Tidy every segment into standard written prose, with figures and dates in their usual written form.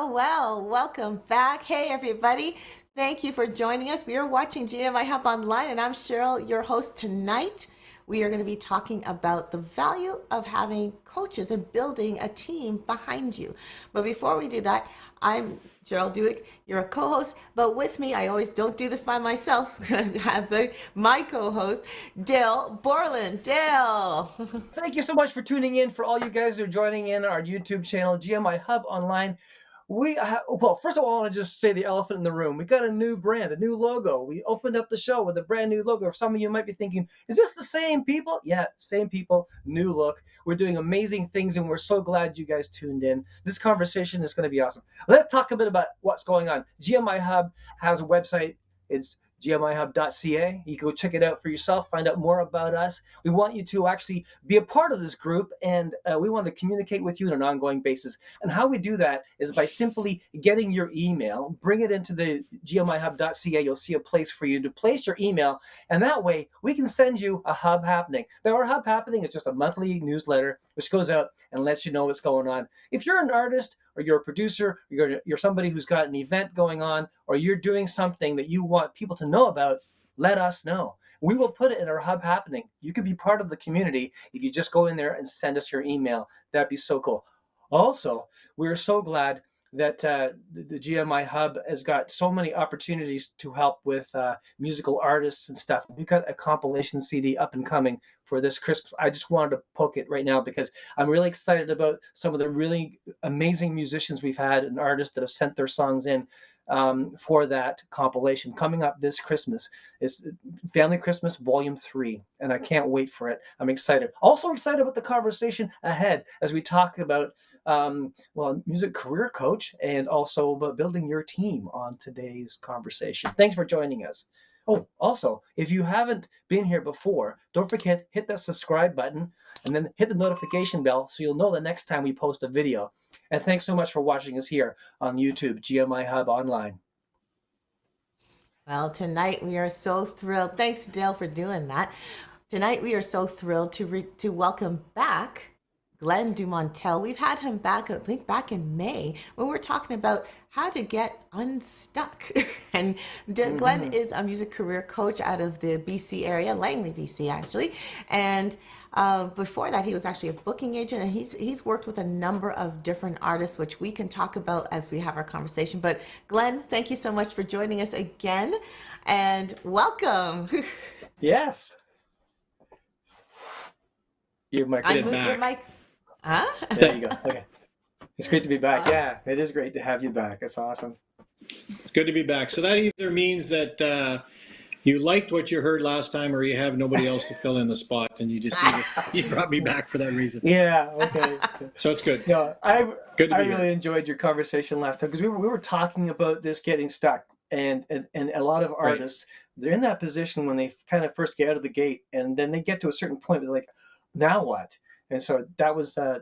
Well, welcome back. Hey, everybody. Thank you for joining us. We are watching GMIHub Online, and I'm Cheryl, your host tonight. We are going to be talking about the value of having coaches and building a team behind you. But before we do that, I'm Cheryl Dewick, you're a co-host, but with me, I always don't do this by myself. I have my co-host, Dale Borland. Dale. Thank you so much for tuning in. For all you guys who are joining in our YouTube channel, GMI Hub Online. Well, first of all, I want to just say the elephant in the room. We got a new brand, a new logo. We opened up the show with a brand new logo. Some of you might be thinking, is this the same people? Yeah, same people, new look. We're doing amazing things, and we're so glad you guys tuned in. This conversation is going to be awesome. Let's talk a bit about what's going on. GMI Hub has a website. It's GMIHub.ca. You can go check it out for yourself, find out more about us. We want you to actually be a part of this group, and we want to communicate with you on an ongoing basis. And how we do that is by simply getting your email, bring it into the GMIHub.ca. You'll see a place for you to place your email, and that way we can send you a Hub Happening. Now, our Hub Happening is just a monthly newsletter which goes out and lets you know what's going on. If you're an artist, or you're a producer, or you're somebody who's got an event going on, or you're doing something that you want people to know about, let us know. We will put it in our Hub Happening. You can be part of the community if you just go in there and send us your email. That'd be so cool. Also, we're so glad that the GMI Hub has got so many opportunities to help with musical artists and stuff. We've got a compilation CD up and coming for this Christmas. I just wanted to poke it right now because I'm really excited about some of the really amazing musicians we've had and artists that have sent their songs in for that compilation coming up this Christmas. It's Family Christmas Volume 3, and I can't wait for it. I'm excited. Also excited about the conversation ahead as we talk about music career coach and also about building your team on today's conversation. Thanks for joining us. Oh, also, if you haven't been here before, don't forget, hit that subscribe button and then hit the notification bell so you'll know the next time we post a video. And thanks so much for watching us here on YouTube, GMI Hub Online. Well, tonight we are so thrilled. Thanks, Dale, for doing that. Tonight we are so thrilled to welcome back Glenn Dumontel. We've had him back, I think, back in May when we were talking about how to get unstuck. And Glenn is a music career coach out of the BC area, Langley, BC, actually. And before that, he was actually a booking agent, and he's worked with a number of different artists, which we can talk about as we have our conversation. But Glenn, thank you so much for joining us again, and welcome. Yes. Your mic. Your mic. Huh? There you go. Okay. It's great to be back. Yeah, it is great to have you back. It's awesome. It's good to be back. So that either means that you liked what you heard last time, or you have nobody else to fill in the spot, and you brought me back for that reason. Yeah. Okay. So it's good. No, I really here. enjoyed your conversation last time because we were talking about this getting stuck, and a lot of artists, they're in that position when they kind of first get out of the gate, and then they get to a certain point where they're like, now what? And so that was a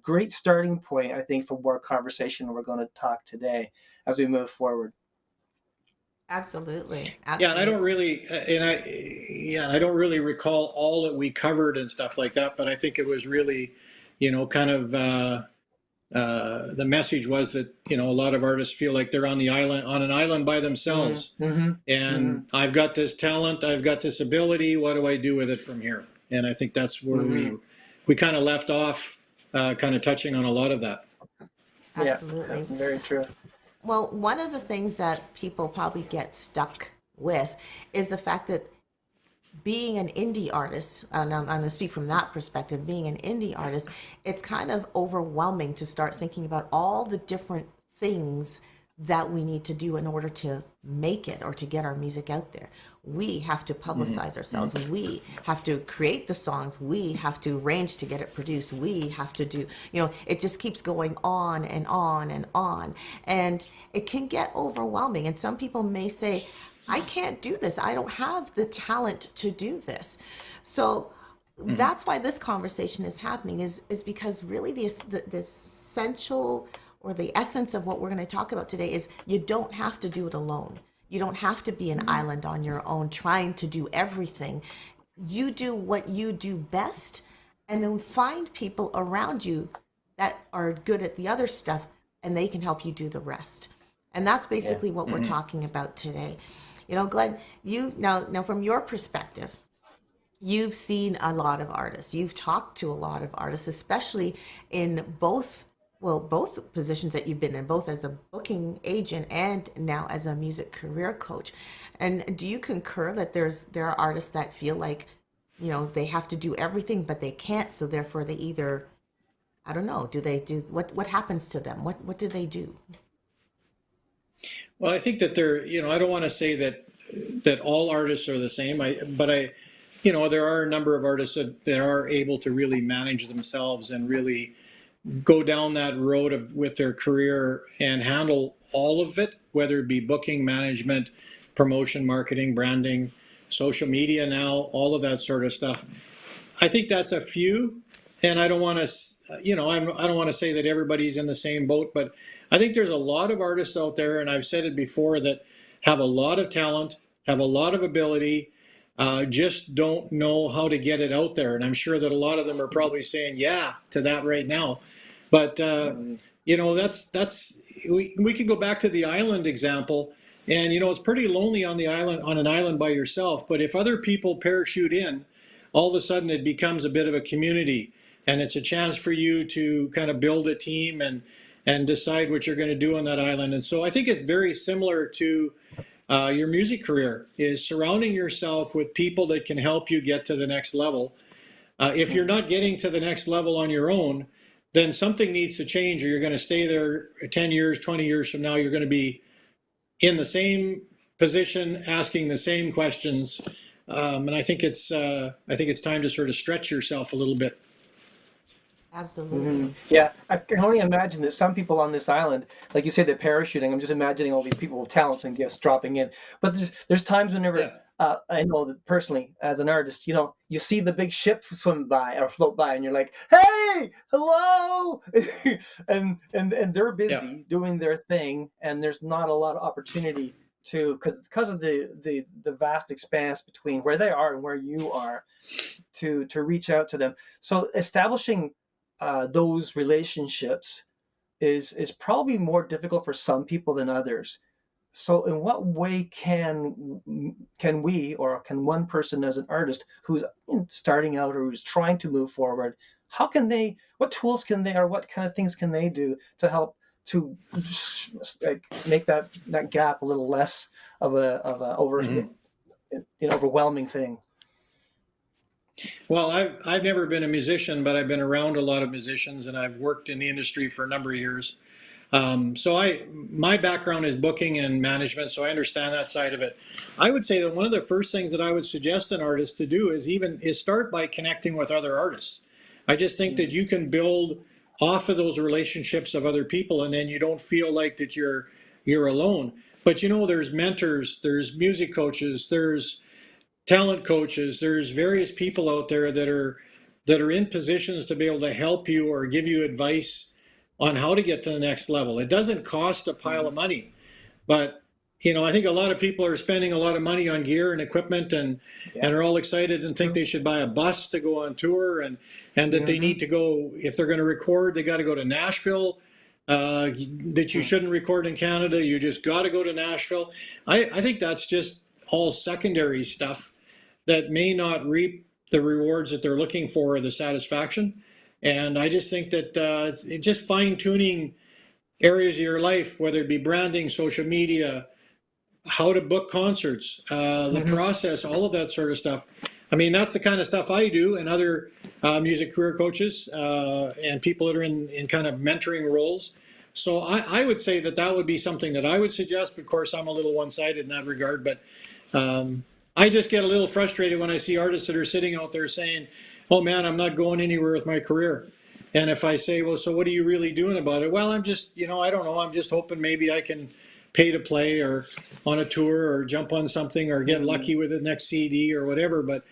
great starting point, I think, for more conversation we're going to talk today as we move forward. Absolutely. Yeah, and I don't really recall all that we covered and stuff like that, but I think it was really, kind of the message was that a lot of artists feel like they're on an island by themselves, and I've got this talent, I've got this ability. What do I do with it from here? And I think that's where we kind of left off, kind of touching on a lot of that. Absolutely. Yeah, very true. Well, one of the things that people probably get stuck with is the fact that being an indie artist, and I'm going to speak from that perspective, being an indie artist, it's kind of overwhelming to start thinking about all the different things that we need to do in order to make it or to get our music out there. We have to publicize ourselves. We have to create the songs. We have to arrange to get it produced. We have to do, it just keeps going on and on and on. And it can get overwhelming. And some people may say, I can't do this. I don't have the talent to do this. So that's why this conversation is happening, is because really the essential or the essence of what we're going to talk about today is you don't have to do it alone. You don't have to be an island on your own trying to do everything. You do what you do best, and then find people around you that are good at the other stuff and they can help you do the rest. And that's basically what we're talking about today. You know, Glenn, you now from your perspective, you've seen a lot of artists. You've talked to a lot of artists, especially in both positions that you've been in, both as a booking agent and now as a music career coach. And do you concur that there are artists that feel like, you know, they have to do everything, but they can't, so therefore they either, I don't know, do they do what happens to them? What do they do? Well, I think that you know, I don't want to say that all artists are the same. You know, there are a number of artists that are able to really manage themselves and really go down that road with their career and handle all of it, whether it be booking, management, promotion, marketing, branding, social media now, all of that sort of stuff. I think that's a few, and I don't want to, you know, I don't want to say that everybody's in the same boat, but I think there's a lot of artists out there, and I've said it before, that have a lot of talent, have a lot of ability, just don't know how to get it out there. And I'm sure that a lot of them are probably saying yeah to that right now. But you know, we could go back to the island example, and you know, it's pretty lonely on an island by yourself. But if other people parachute in, all of a sudden it becomes a bit of a community, and it's a chance for you to kind of build a team and decide what you're going to do on that island. And so I think it's very similar to your music career, is surrounding yourself with people that can help you get to the next level. If you're not getting to the next level on your own, then something needs to change, or you're going to stay there 10 years, 20 years from now. You're going to be in the same position, asking the same questions. And I think it's time to sort of stretch yourself a little bit. Absolutely. Yeah, I can only imagine that some people on this island, like you said, they're parachuting. I'm just imagining all these people with talents and gifts dropping in. But there's times whenever I know that personally, as an artist, you know, you see the big ship swim by or float by, and you're like, "Hey, hello!" and they're busy doing their thing, and there's not a lot of opportunity because of the vast expanse between where they are and where you are to reach out to them. So establishing those relationships is probably more difficult for some people than others. So in what way can we, or can one person as an artist who's starting out or who's trying to move forward, what tools can they, or what kind of things can they do to help to like make that gap a little less of a overwhelming thing? Well, I've never been a musician, but I've been around a lot of musicians, and I've worked in the industry for a number of years. So my background is booking and management, so I understand that side of it. I would say that one of the first things that I would suggest an artist to do is start by connecting with other artists. I just think that you can build off of those relationships of other people, and then you don't feel like that you're alone. But you know, there's mentors, there's music coaches, there's talent coaches, there's various people out there that are in positions to be able to help you or give you advice on how to get to the next level. It doesn't cost a pile of money, but you know, I think a lot of people are spending a lot of money on gear and equipment, and are all excited and think they should buy a bus to go on tour, and that they need to go, if they're going to record, they got to go to Nashville. That you shouldn't record in Canada, you just got to go to Nashville. I think that's just all secondary stuff that may not reap the rewards that they're looking for, or the satisfaction. And I just think that it's just fine-tuning areas of your life, whether it be branding, social media, how to book concerts, the process, all of that sort of stuff. I mean, that's the kind of stuff I do, and other music career coaches and people that are in kind of mentoring roles. So I would say that would be something that I would suggest. But of course, I'm a little one-sided in that regard. But I just get a little frustrated when I see artists that are sitting out there saying, "Oh man, I'm not going anywhere with my career." And if I say, "Well, so what are you really doing about it?" "Well, I'm just, you know, I don't know. I'm just hoping maybe I can pay to play, or on a tour, or jump on something, or get lucky with the next CD or whatever." But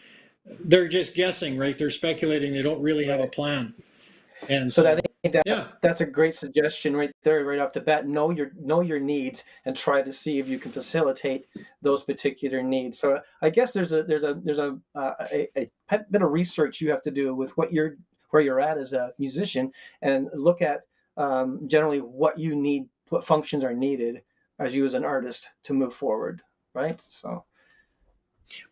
they're just guessing, right? They're speculating. They don't really have a plan. And So so, I think that's a great suggestion right there, right off the bat. Know your needs and try to see if you can facilitate those particular needs. So I guess there's a bit of research you have to do with where you're at as a musician, and look at generally what you need, what functions are needed as you as an artist to move forward, right? So,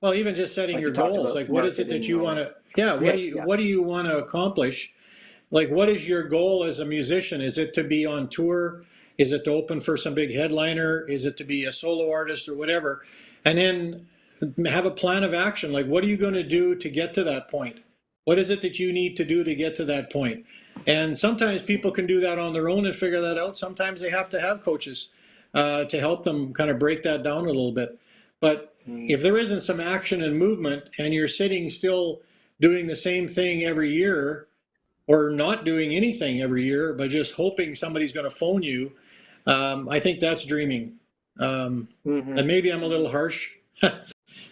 Well, even just setting like your you talked goals, about like what is it that marketing you or want to, yeah, yeah, yeah. what do you want to accomplish? Like, what is your goal as a musician? Is it to be on tour? Is it to open for some big headliner? Is it to be a solo artist or whatever? And then have a plan of action. Like, what are you going to do to get to that point? What is it that you need to do to get to that point? And sometimes people can do that on their own and figure that out. Sometimes they have to have coaches to help them kind of break that down a little bit. But if there isn't some action and movement and you're sitting still doing the same thing every year, or not doing anything every year, but just hoping somebody's going to phone you, I think that's dreaming. And maybe I'm a little harsh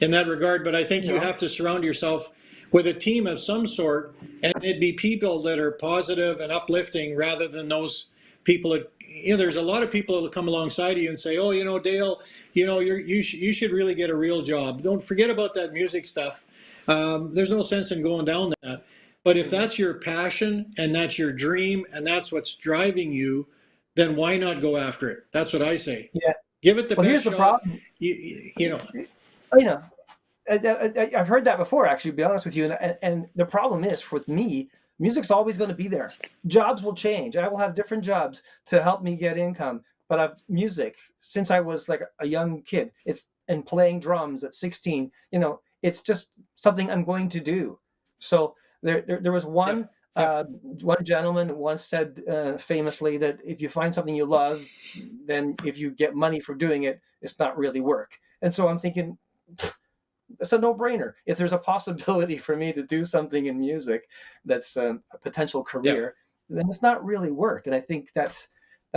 in that regard, but I think you No. have to surround yourself with a team of some sort, and it'd be people that are positive and uplifting rather than those people that, there's a lot of people that come alongside you and say, oh, Dale, you should really get a real job. Don't forget about that music stuff. There's no sense in going down that. But if that's your passion and that's your dream and that's what's driving you, then why not go after it? That's what I say. Yeah. Give it the Well, here's best the shot. problem. You know, You know, I've heard that before, actually, to be honest with you. And the problem is, with me, music's always going to be there. Jobs will change. I will have different jobs to help me get income. But I've music since I was like a young kid. And playing drums at 16. It's just something I'm going to do. So there was one. yeah. One gentleman once said famously that if you find something you love, then if you get money for doing it, it's not really work. And so I'm thinking, it's a no-brainer. If there's a possibility for me to do something in music that's a potential career, then it's not really work. And I think that's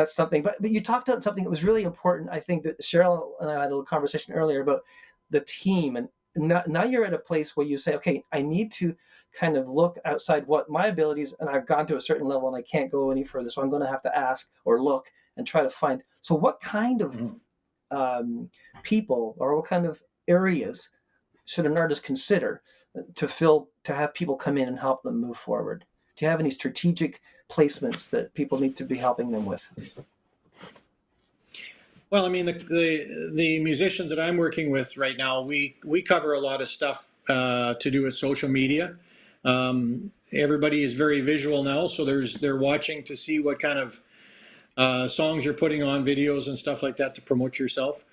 something. But you talked about something that was really important. I think that Cheryl and I had a little conversation earlier about the team. And now you're at a place where you say, okay, I need to kind of look outside what my abilities, and I've gone to a certain level and I can't go any further. So I'm going to have to ask or look and try to find. So what kind of people or what kind of areas should an artist consider to have people come in and help them move forward? Do you have any strategic placements that people need to be helping them with? Well, I mean, the musicians that I'm working with right now, we cover a lot of stuff to do with social media. Everybody is very visual now, so they're watching to see what kind of songs you're putting on, videos and stuff like that to promote yourself.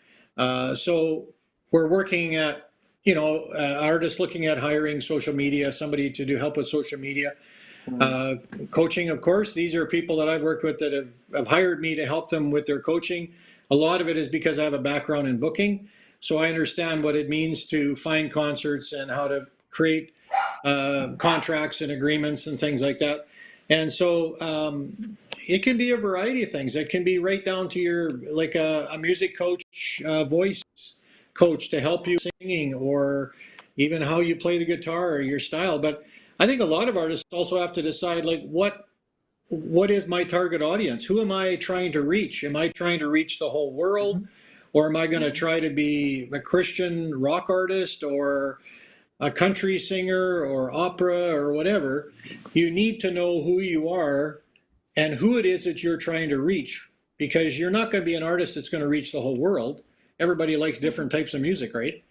So we're working at artists looking at hiring social media, somebody to do help with social media. Coaching, of course, these are people that I've worked with that have hired me to help them with their coaching. A lot of it is because I have a background in booking, so I understand what it means to find concerts and how to create contracts and agreements and things like that. And so it can be a variety of things. It can be right down to your, like a music coach, voice coach to help you singing, or even how you play the guitar or your style. But I think a lot of artists also have to decide, like, what is my target audience? Who am I trying to reach? Am I trying to reach the whole world? Or am I going to try to be a Christian rock artist or a country singer or opera or whatever? You need to know who you are and who it is that you're trying to reach, because you're not going to be an artist that's going to reach the whole world. Everybody likes different types of music, right?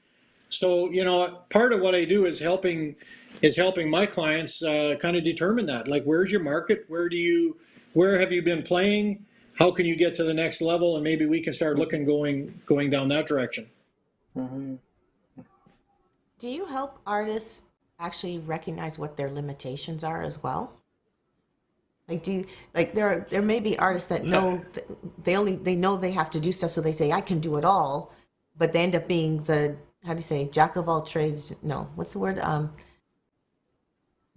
So, part of what I do is helping my clients kind of determine that. Like, where's your market? Where have you been playing? How can you get to the next level? And maybe we can start looking, going down that direction. Mm-hmm. Do you help artists actually recognize what their limitations are as well? Like, there may be artists that know they know they have to do stuff, so they say I can do it all, but they end up being the, how do you say, jack of all trades? No, what's the word?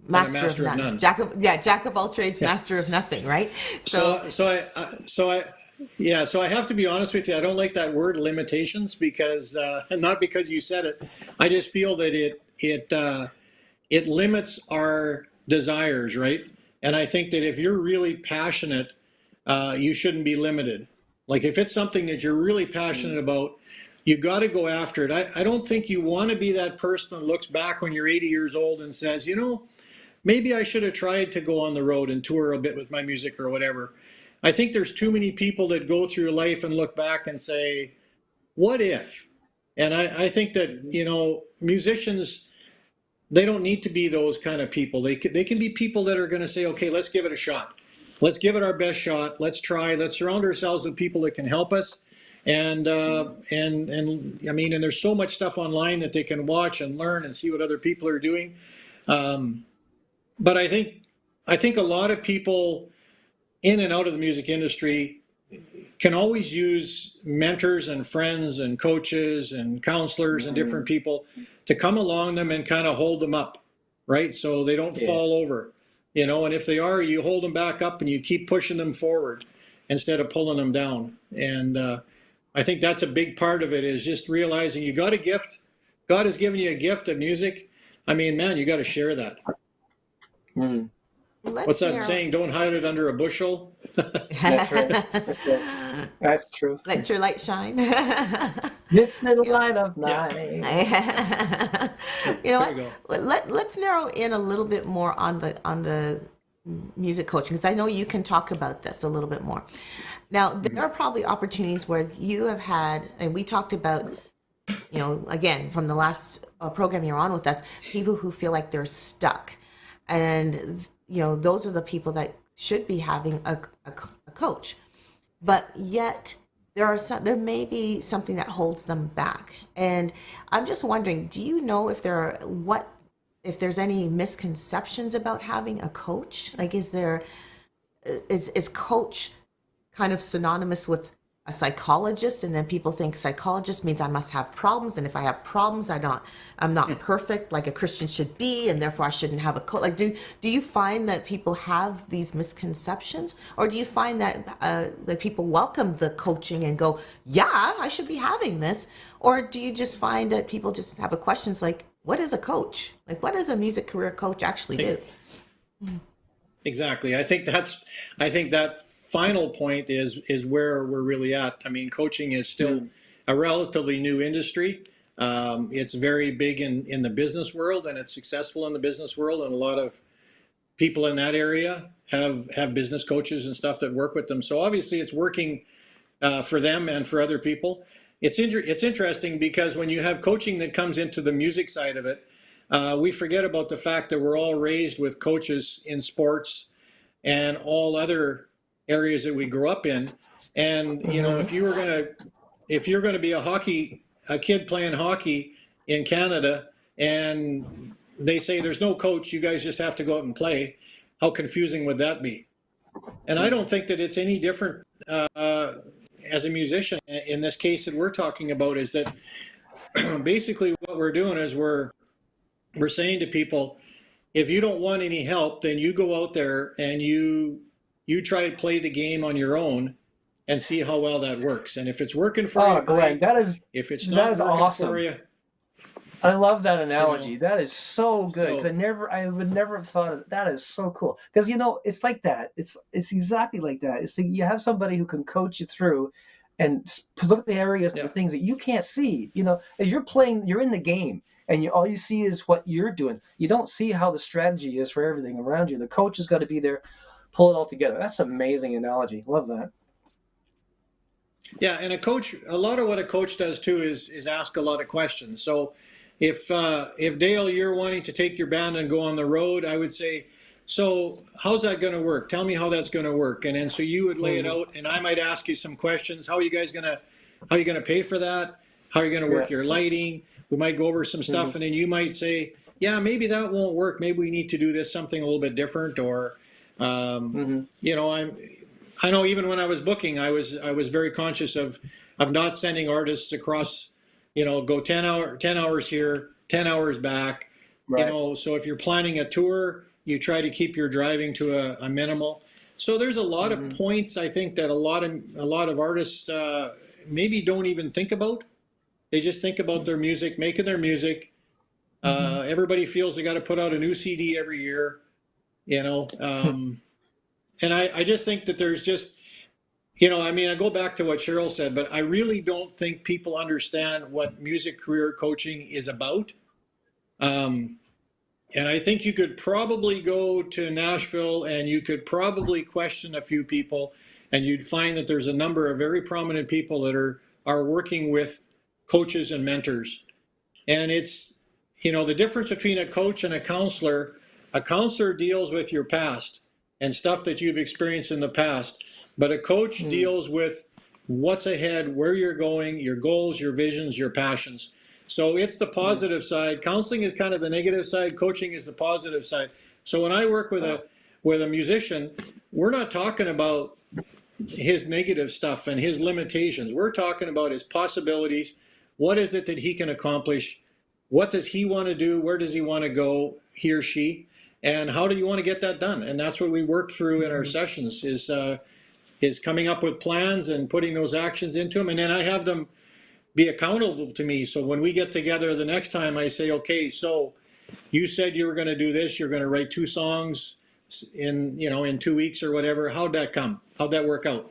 Master of none. Jack of all trades, master of nothing, right? So I have to be honest with you. I don't like that word limitations, because not because you said it. I just feel that it limits our desires, right? And I think that if you're really passionate, you shouldn't be limited. Like, if it's something that you're really passionate about, you got to go after it. I don't think you want to be that person that looks back when you're 80 years old and says, maybe I should have tried to go on the road and tour a bit with my music or whatever. I think there's too many people that go through life and look back and say, what if? And I think that, you know, musicians, they don't need to be those kind of people. They can be people that are going to say, okay, let's give it a shot. Let's give it our best shot. Let's try. Let's surround ourselves with people that can help us. And I mean, and there's so much stuff online that they can watch and learn and see what other people are doing. But I think a lot of people in and out of the music industry can always use mentors and friends and coaches and counselors and different people to come along them and kind of hold them up, right? So they don't fall over, you know, and if they are, you hold them back up and you keep pushing them forward instead of pulling them down. And I think that's a big part of it, is just realizing you got a gift. God has given you a gift of music. I mean, man, you got to share that. Mm. What's that saying? Don't hide it under a bushel. That's right. That's right. That's true. Let your light shine. This little Yeah. light of Yeah. mine. You know There you what? Let's narrow in a little bit more on the music coaching, because I know you can talk about this a little bit more. Now, there are probably opportunities where you have had, and we talked about, you know, again, from the last program you're on with us, people who feel like they're stuck. And, you know, those are the people that should be having a coach. But yet there may be something that holds them back. And I'm just wondering, do you know if if there's any misconceptions about having a coach? Like, is coach kind of synonymous with a psychologist, and then people think psychologist means I must have problems, and if I have problems, I'm not perfect like a Christian should be, and therefore I shouldn't have a coach? Like, do you find that people have these misconceptions, or do you find that people welcome the coaching and go, yeah, I should be having this? Or do you just find that people just have a questions like, what is a coach? Like, what does a music career coach actually do? Exactly. I think that final point is where we're really at. I mean, coaching is still a relatively new industry. It's very big in the business world, and it's successful in the business world, and a lot of people in that area have business coaches and stuff that work with them. So obviously it's working for them and for other people. It's interesting because when you have coaching that comes into the music side of it, we forget about the fact that we're all raised with coaches in sports and all other areas that we grew up in. And you know, if you're gonna be a kid playing hockey in Canada, and they say there's no coach, you guys just have to go out and play, how confusing would that be? And I don't think that it's any different as a musician. In this case that we're talking about, is that basically what we're doing is we're saying to people, if you don't want any help, then you go out there and you try to play the game on your own and see how well that works. And if it's working for you, Glenn, great. If it's not working awesome. for you, I love that analogy. You know, that is so good. 'Cause I would never have thought of it. That is so cool. Because you know, it's like that. It's exactly like that. It's like you have somebody who can coach you through and look at the areas and the things that you can't see. You know, as you're playing, you're in the game, and all you see is what you're doing. You don't see how the strategy is for everything around you. The coach has got to be there, pull it all together. That's an amazing analogy. Love that. yeah. And a lot of what a coach does too is ask a lot of questions. So if Dale, you're wanting to take your band and go on the road, I would say, so how's that going to work? Tell me how that's going to work. And then so you would lay it out, and I might ask you some questions. How are you going to pay for that? How are you going to work your lighting? We might go over some stuff, and then you might say, yeah, maybe that won't work. Maybe we need to do this something a little bit different. Or you know, I know even when I was booking, I was very conscious of not sending artists across, you know, go 10 hours here, 10 hours back. Right. You know, so if you're planning a tour, you try to keep your driving to a minimal. So there's a lot of points, I think, that a lot of artists maybe don't even think about. They just think about their music, making their music. Everybody feels they got to put out a new CD every year, you know. And I just think that there's just, you know, I mean, I go back to what Cheryl said, but I really don't think people understand what music career coaching is about. And I think you could probably go to Nashville and you could probably question a few people and you'd find that there's a number of very prominent people that are working with coaches and mentors. And it's, the difference between a coach and a counselor deals with your past and stuff that you've experienced in the past. But a coach deals with what's ahead, where you're going, your goals, your visions, your passions. So it's the positive side. Counseling is kind of the negative side. Coaching is the positive side. So when I work with a musician, we're not talking about his negative stuff and his limitations. We're talking about his possibilities. What is it that he can accomplish? What does he want to do? Where does he want to go, he or she? And how do you want to get that done? And that's what we work through in our sessions is coming up with plans and putting those actions into them. And then I have them be accountable to me. So when we get together the next time, I say, okay, so you said you were going to do this. You're going to write 2 songs in 2 weeks or whatever. How'd that come? How'd that work out?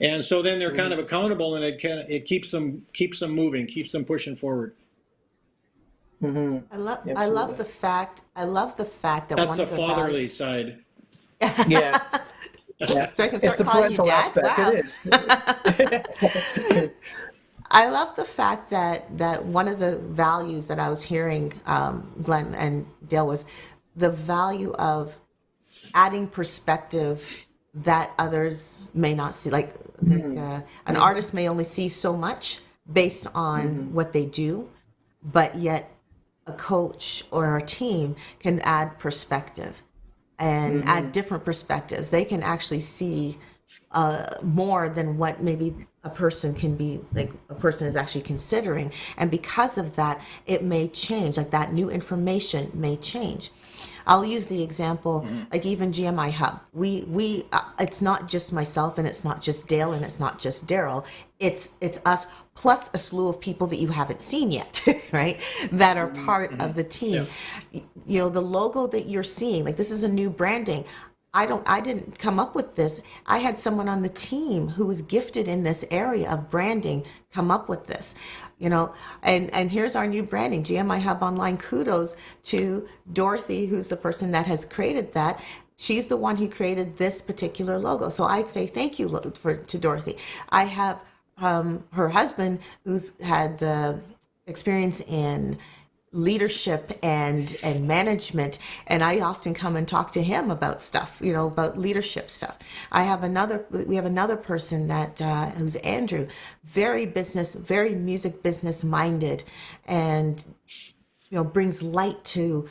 And so then they're kind of accountable, and it keeps them moving, keeps them pushing forward. Mm-hmm. I love the fact that That's one the of the fatherly values, side. Yeah. Yeah. so I can It's start the calling you parental dad. aspect. Wow. It is. I love the fact that one of the values that I was hearing Glenn and Dale was the value of adding perspective that others may not see. Like an artist may only see so much based on what they do, but yet a coach or a team can add perspective and add different perspectives. They can actually see more than what maybe a person can be, like a person is actually considering. And because of that, it may change, like that new information may change. I'll use the example, like even GMIHub. We it's not just myself, and it's not just Dale, and it's not just Daryl. It's us plus a slew of people that you haven't seen yet, right? That are part of the team. Yeah. The logo that you're seeing, like this is a new branding. I didn't come up with this. I had someone on the team who was gifted in this area of branding come up with this, and here's our new branding, GMIHub Online. Kudos to Dorothy, who's the person that has created that. She's the one who created this particular logo. So I say thank you to Dorothy. I have her husband who's had the experience in leadership and management, and I often come and talk to him about stuff, about leadership stuff. We have another person that who's Andrew, very music business minded, and brings light to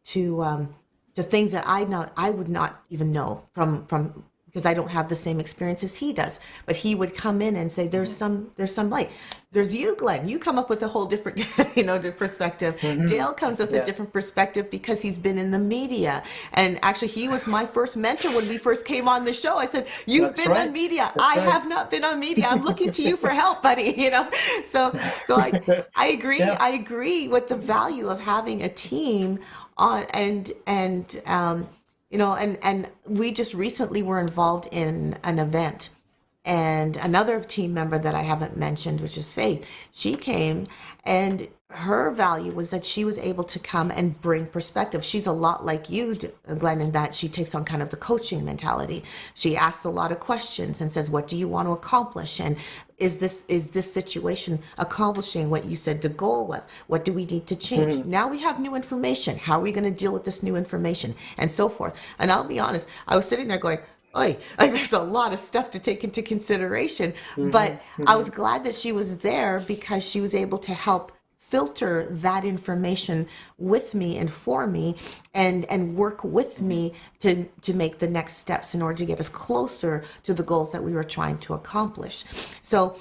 things that I would not even know from because I don't have the same experience as he does. But he would come in and say, there's some light. There's you, Glenn. You come up with a whole different, different perspective. Dale comes with a different perspective because he's been in the media. And actually, he was my first mentor when we first came on the show. I said, you've been on media. I have not been on media. I'm looking to you for help, buddy. So I agree. Yeah. I agree with the value of having a team on and we just recently were involved in an event, and another team member that I haven't mentioned, which is Faith, she came, and her value was that she was able to come and bring perspective. She's a lot like you, Glenn, in that she takes on kind of the coaching mentality. She asks a lot of questions and says, what do you want to accomplish? And is this situation accomplishing what you said the goal was? What do we need to change? Now we have new information. How are we going to deal with this new information? And so forth. And I'll be honest, I was sitting there going, oy, like there's a lot of stuff to take into consideration. But I was glad that she was there because she was able to help filter that information with me and for me and work with me to make the next steps in order to get us closer to the goals that we were trying to accomplish. So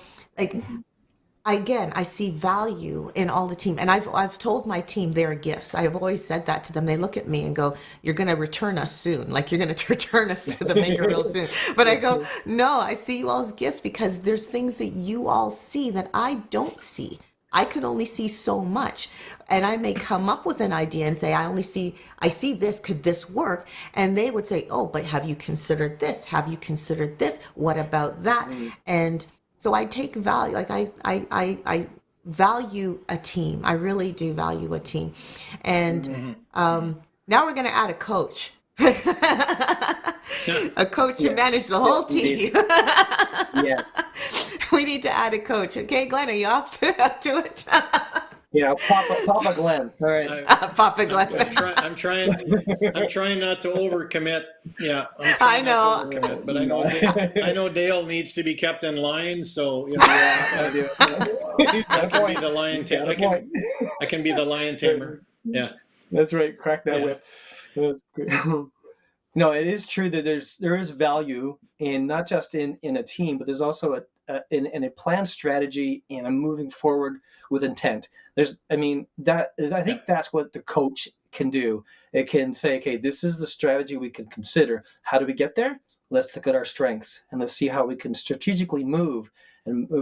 I see value in all the team. And I've told my team they're gifts. I've always said that to them. They look at me and go, you're going to return us soon. Like you're going to return us to the maker real soon. But I go, no, I see you all as gifts because there's things that you all see that I don't see. I could only see so much, and I may come up with an idea and say, I see this, could this work? And they would say, oh, but have you considered this? Have you considered this? What about that? And so I take value, like I value a team. I really do value a team. And now we're going to add a coach. A coach to Yeah. manage the Yeah, whole indeed. team. Yeah. We need to add a coach. Okay, Glenn, are you up to it? Yeah. Papa Glenn. All right. I, Papa I'm, Glenn. I'm trying not to overcommit. Yeah, I'm I trying not to know. overcommit, but No. I know Dale needs to be kept in line, so Yeah, I do. He's got I a can be point. the lion. He's got a point. I can be the lion tamer. Yeah, That's right. Crack that yeah, whip. That's great. No, it is true that there is value in not just in a team, but there's also in a planned strategy and a moving forward with intent. I mean, I yeah. think that's what the coach can do. It can say, okay, this is the strategy we can consider. How do we get there? Let's look at our strengths and let's see how we can strategically move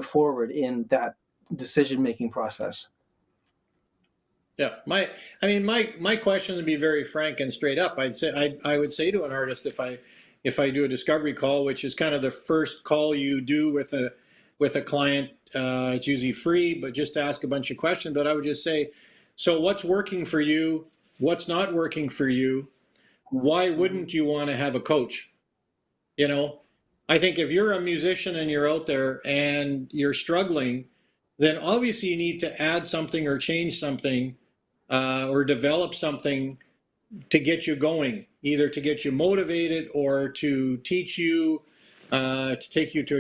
forward in that decision-making process. Yeah, my question would be very frank and straight up. I would say to an artist if I do a discovery call, which is kind of the first call you do with a client. It's usually free, but just to ask a bunch of questions. But I would just say, so what's working for you? What's not working for you? Why wouldn't you want to have a coach? You know, I think if you're a musician and you're out there and you're struggling, then obviously you need to add something or change something or develop something to get you going, either to get you motivated or to teach you, to take you to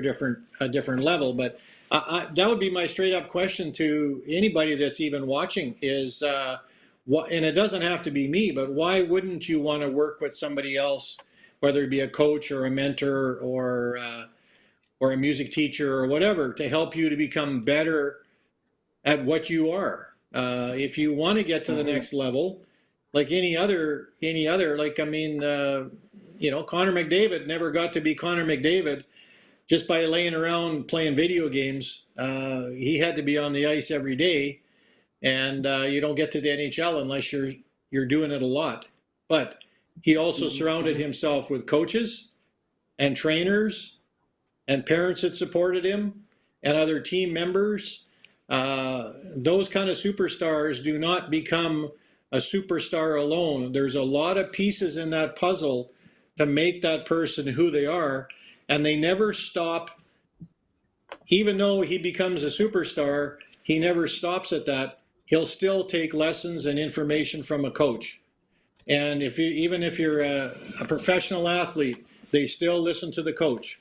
a different level. But that would be my straight up question to anybody that's even watching is, and it doesn't have to be me, but why wouldn't you want to work with somebody else, whether it be a coach or a mentor or a music teacher or whatever, to help you to become better at what you are. If you want to get to the next level, like any other, like, I mean, Connor McDavid never got to be Connor McDavid just by laying around playing video games. He had to be on the ice every day, and you don't get to the NHL unless you're doing it a lot. But he also surrounded himself with coaches and trainers and parents that supported him and other team members. Those kind of superstars do not become a superstar alone. There's a lot of pieces in that puzzle to make that person who they are, and they never stop. Even though he becomes a superstar, he never stops at that. He'll still take lessons and information from a coach. And even if you're a professional athlete, they still listen to the coach,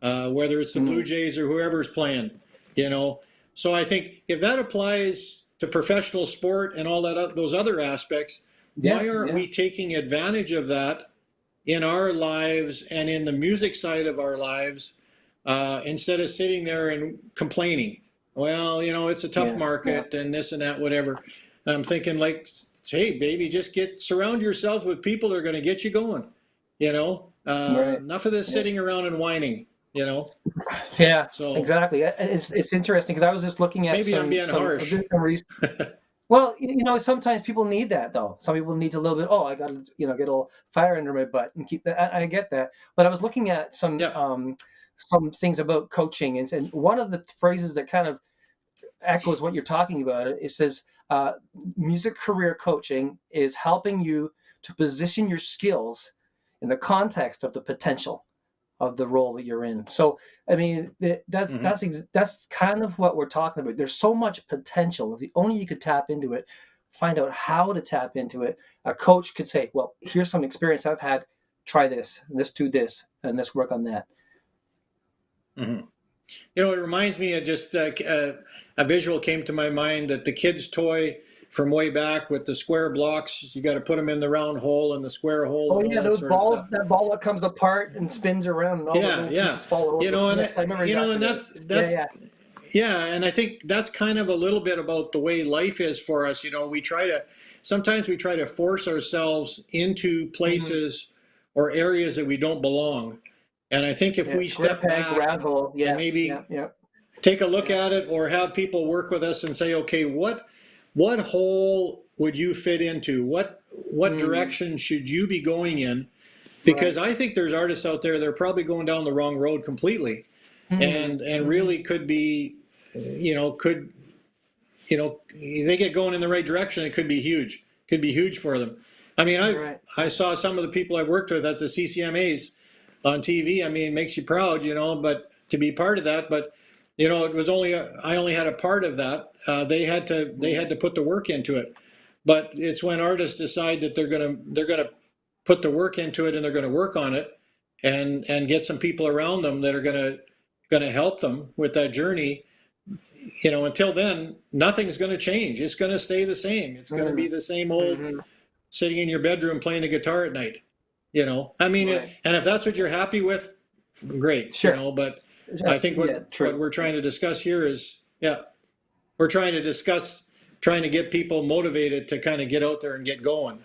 whether it's the Blue Jays or whoever's playing, you know. So I think if that applies to professional sport and all that, those other aspects, why aren't we taking advantage of that in our lives and in the music side of our lives, instead of sitting there and complaining? Well, it's a tough market and this and that, whatever. And I'm thinking, like, hey, baby, just surround yourself with people that are going to get you going. Enough of this sitting around and whining. Yeah, So exactly. It's interesting because I was just looking at maybe I'm being harsh. Well, sometimes people need that though. Some people need a little bit. Oh, I got to, get a little fire under my butt and keep that. I get that. But I was looking at some things about coaching, and one of the phrases that kind of echoes what you're talking about. It says, music career coaching is helping you to position your skills in the context of the potential of the role that you're in. So, I mean, that's kind of what we're talking about. There's so much potential. If the only you could tap into it, find out how to tap into it. A coach could say, well, here's some experience I've had. Try this, let's do this, and let's work on that. Mm-hmm. It reminds me of just a visual came to my mind, that the kid's toy from way back with the square blocks, you got to put them in the round hole and the square hole. Oh, and all yeah, that those sort balls, of stuff. that ball that comes apart and spins around and all the pieces fall over. And I think that's kind of a little bit about the way life is for us. Sometimes we try to force ourselves into places or areas that we don't belong. And I think if we step back and maybe take a look at it, or have people work with us and say, okay, what hole would you fit into? What direction should you be going in? Because I think there's artists out there that are probably going down the wrong road completely, and really could be, they get going in the right direction, it could be huge. Could be huge for them. I mean, I saw some of the people I worked with at the CCMAs. on TV. I mean, it makes you proud, but to be part of that. But it was I only had a part of that. They had to put the work into it. But it's when artists decide that they're gonna put the work into it and they're gonna work on it, and get some people around them that are gonna help them with that journey. Until then, nothing's going to change. It's going to stay the same. It's going to be the same old sitting in your bedroom playing the guitar at night. I mean, Right. and if that's what you're happy with, great. Sure. But I think what true. we're trying to discuss here is, we're trying to get people motivated to kind of get out there and get going.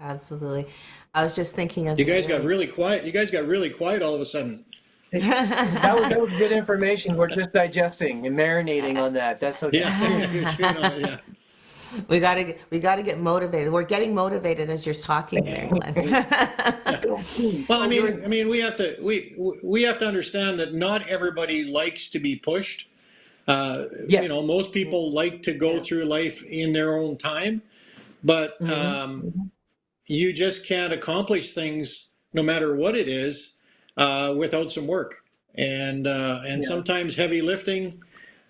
Absolutely. I was just thinking of You guys got really quiet. You guys got really quiet all of a sudden. That was good information. We're just digesting and marinating on that. That's okay. Yeah, you're chewing on it, yeah. we gotta get motivated. We're getting motivated as you're talking there, Glenn. Well, I mean, we have to understand that not everybody likes to be pushed. Yes. Most people like to go through life in their own time, but you just can't accomplish things, no matter what it is, without some work. And sometimes heavy lifting.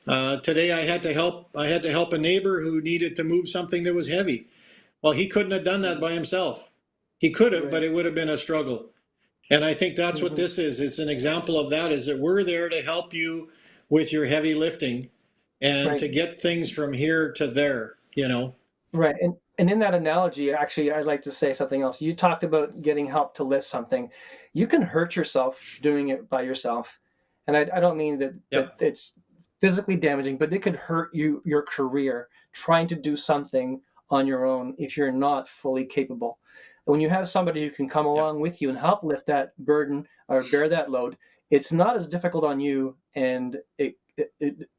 Today I had to help a neighbor who needed to move something that was heavy. Well, he couldn't have done that by himself. He could have, but it would have been a struggle. And I think that's what this is. It's an example of that, is that we're there to help you with your heavy lifting and to get things from here to there, Right. And in that analogy, actually, I'd like to say something else. You talked about getting help to lift something. You can hurt yourself doing it by yourself. And I don't mean that it's physically damaging, but it could hurt your career trying to do something on your own if you're not fully capable. When you have somebody who can come along with you and help lift that burden or bear that load, it's not as difficult on you, and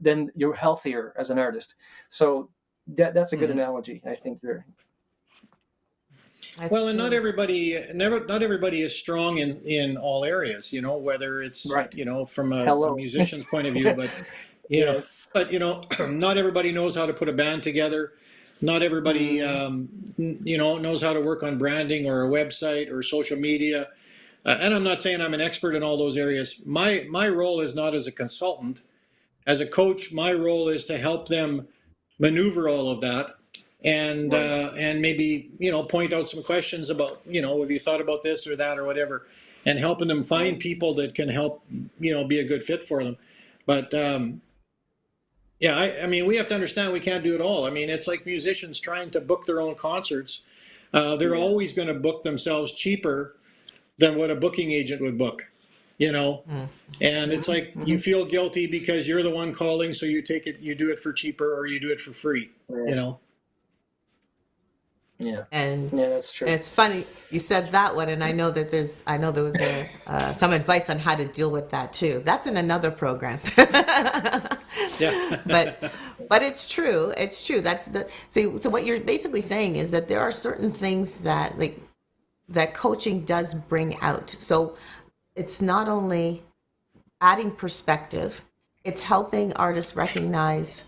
then you're healthier as an artist. So that's a good analogy, I think. Well, and not everybody is strong in all areas, whether it's, from a musician's point of view, but, not everybody knows how to put a band together. Not everybody, knows how to work on branding or a website or social media. And I'm not saying I'm an expert in all those areas. My role is not as a consultant. As a coach, my role is to help them maneuver all of that, and maybe point out some questions about have you thought about this or that or whatever, and helping them find people that can help be a good fit for them. But I mean, we have to understand we can't do it all. I mean, it's like musicians trying to book their own concerts. They're always going to book themselves cheaper than what a booking agent would book. And it's like you feel guilty because you're the one calling, so you do it for cheaper or you do it for free. Yeah. And that's true. it's funny you said that one, and I know there was some advice on how to deal with that too. That's in another program. Yeah. But it's true. It's true. So what you're basically saying is that there are certain things that that coaching does bring out. So it's not only adding perspective, it's helping artists recognize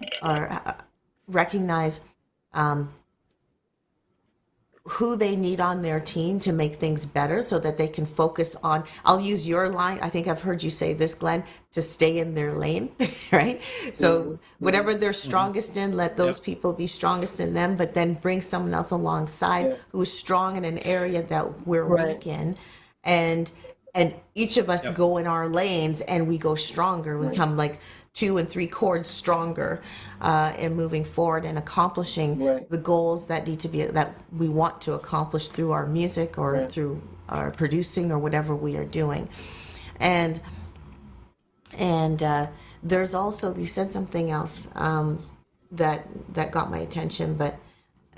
who they need on their team to make things better so that they can focus on, I'll use your line, I think I've heard you say this, Glenn, to stay in their lane, right? So whatever they're strongest in, let those people be strongest in them, but then bring someone else alongside who's strong in an area that we're weak in. And each of us go in our lanes and we go stronger. We become like 2 and 3 chords stronger in moving forward and accomplishing the goals that we want to accomplish through our music or through our producing or whatever we are doing. And there's also, you said something else that got my attention, but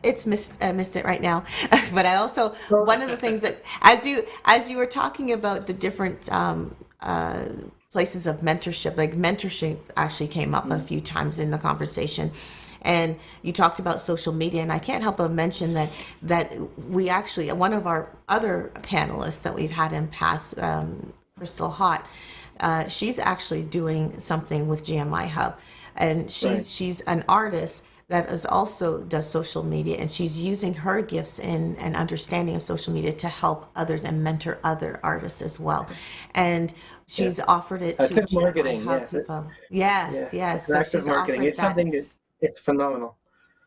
it's missed it right now. But I also, one of the things that as you were talking about the different places of mentorship, like mentorship actually came up a few times in the conversation, and you talked about social media, and I can't help but mention that we actually, one of our other panelists that we've had in past, Crystal Hott, she's actually doing something with GMIHub, and she's an artist, that is also does social media, and she's using her gifts and understanding of social media to help others and mentor other artists as well. And she's offered it to Affiliate GMI marketing, Hub yes. people. Yeah, Yes, yes. So interactive she's marketing. offered It's that. something that it's phenomenal.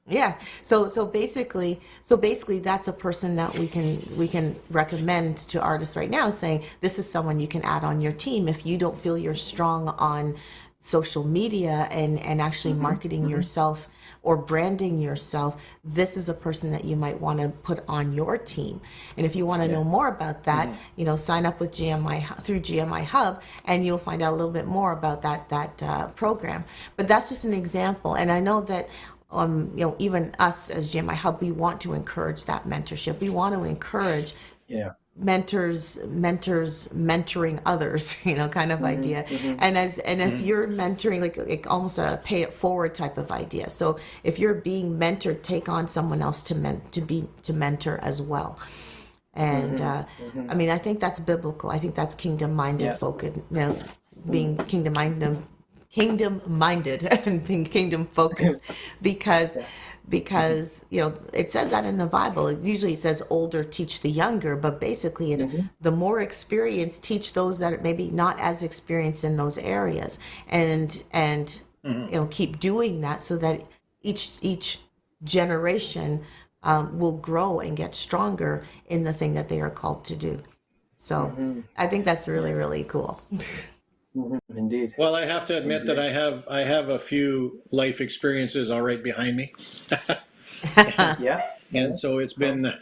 Yeah. So basically that's a person that we can recommend to artists right now, saying this is someone you can add on your team if you don't feel you're strong on social media and actually marketing yourself or branding yourself. This is a person that you might want to put on your team. And if you want to know more about that, sign up with through GMI Hub, and you'll find out a little bit more about that program. But that's just an example. And I know that even us as GMI Hub, we want to encourage that mentorship. We want to encourage Yeah. mentors mentoring others, kind of idea. And if you're mentoring, like almost a pay it forward type of idea. So if you're being mentored, take on someone else to mentor as well. And I mean, I think that's biblical. I think that's kingdom minded Yeah. focus, being kingdom minded and being kingdom focused, because it says that in the Bible. Usually it says older teach the younger, but basically it's the more experienced teach those that are maybe not as experienced in those areas, and keep doing that so that each generation will grow and get stronger in the thing that they are called to do. So I think that's really, really cool. Indeed. Well, I have to admit that I have a few life experiences all right behind me, Yeah. and so it's been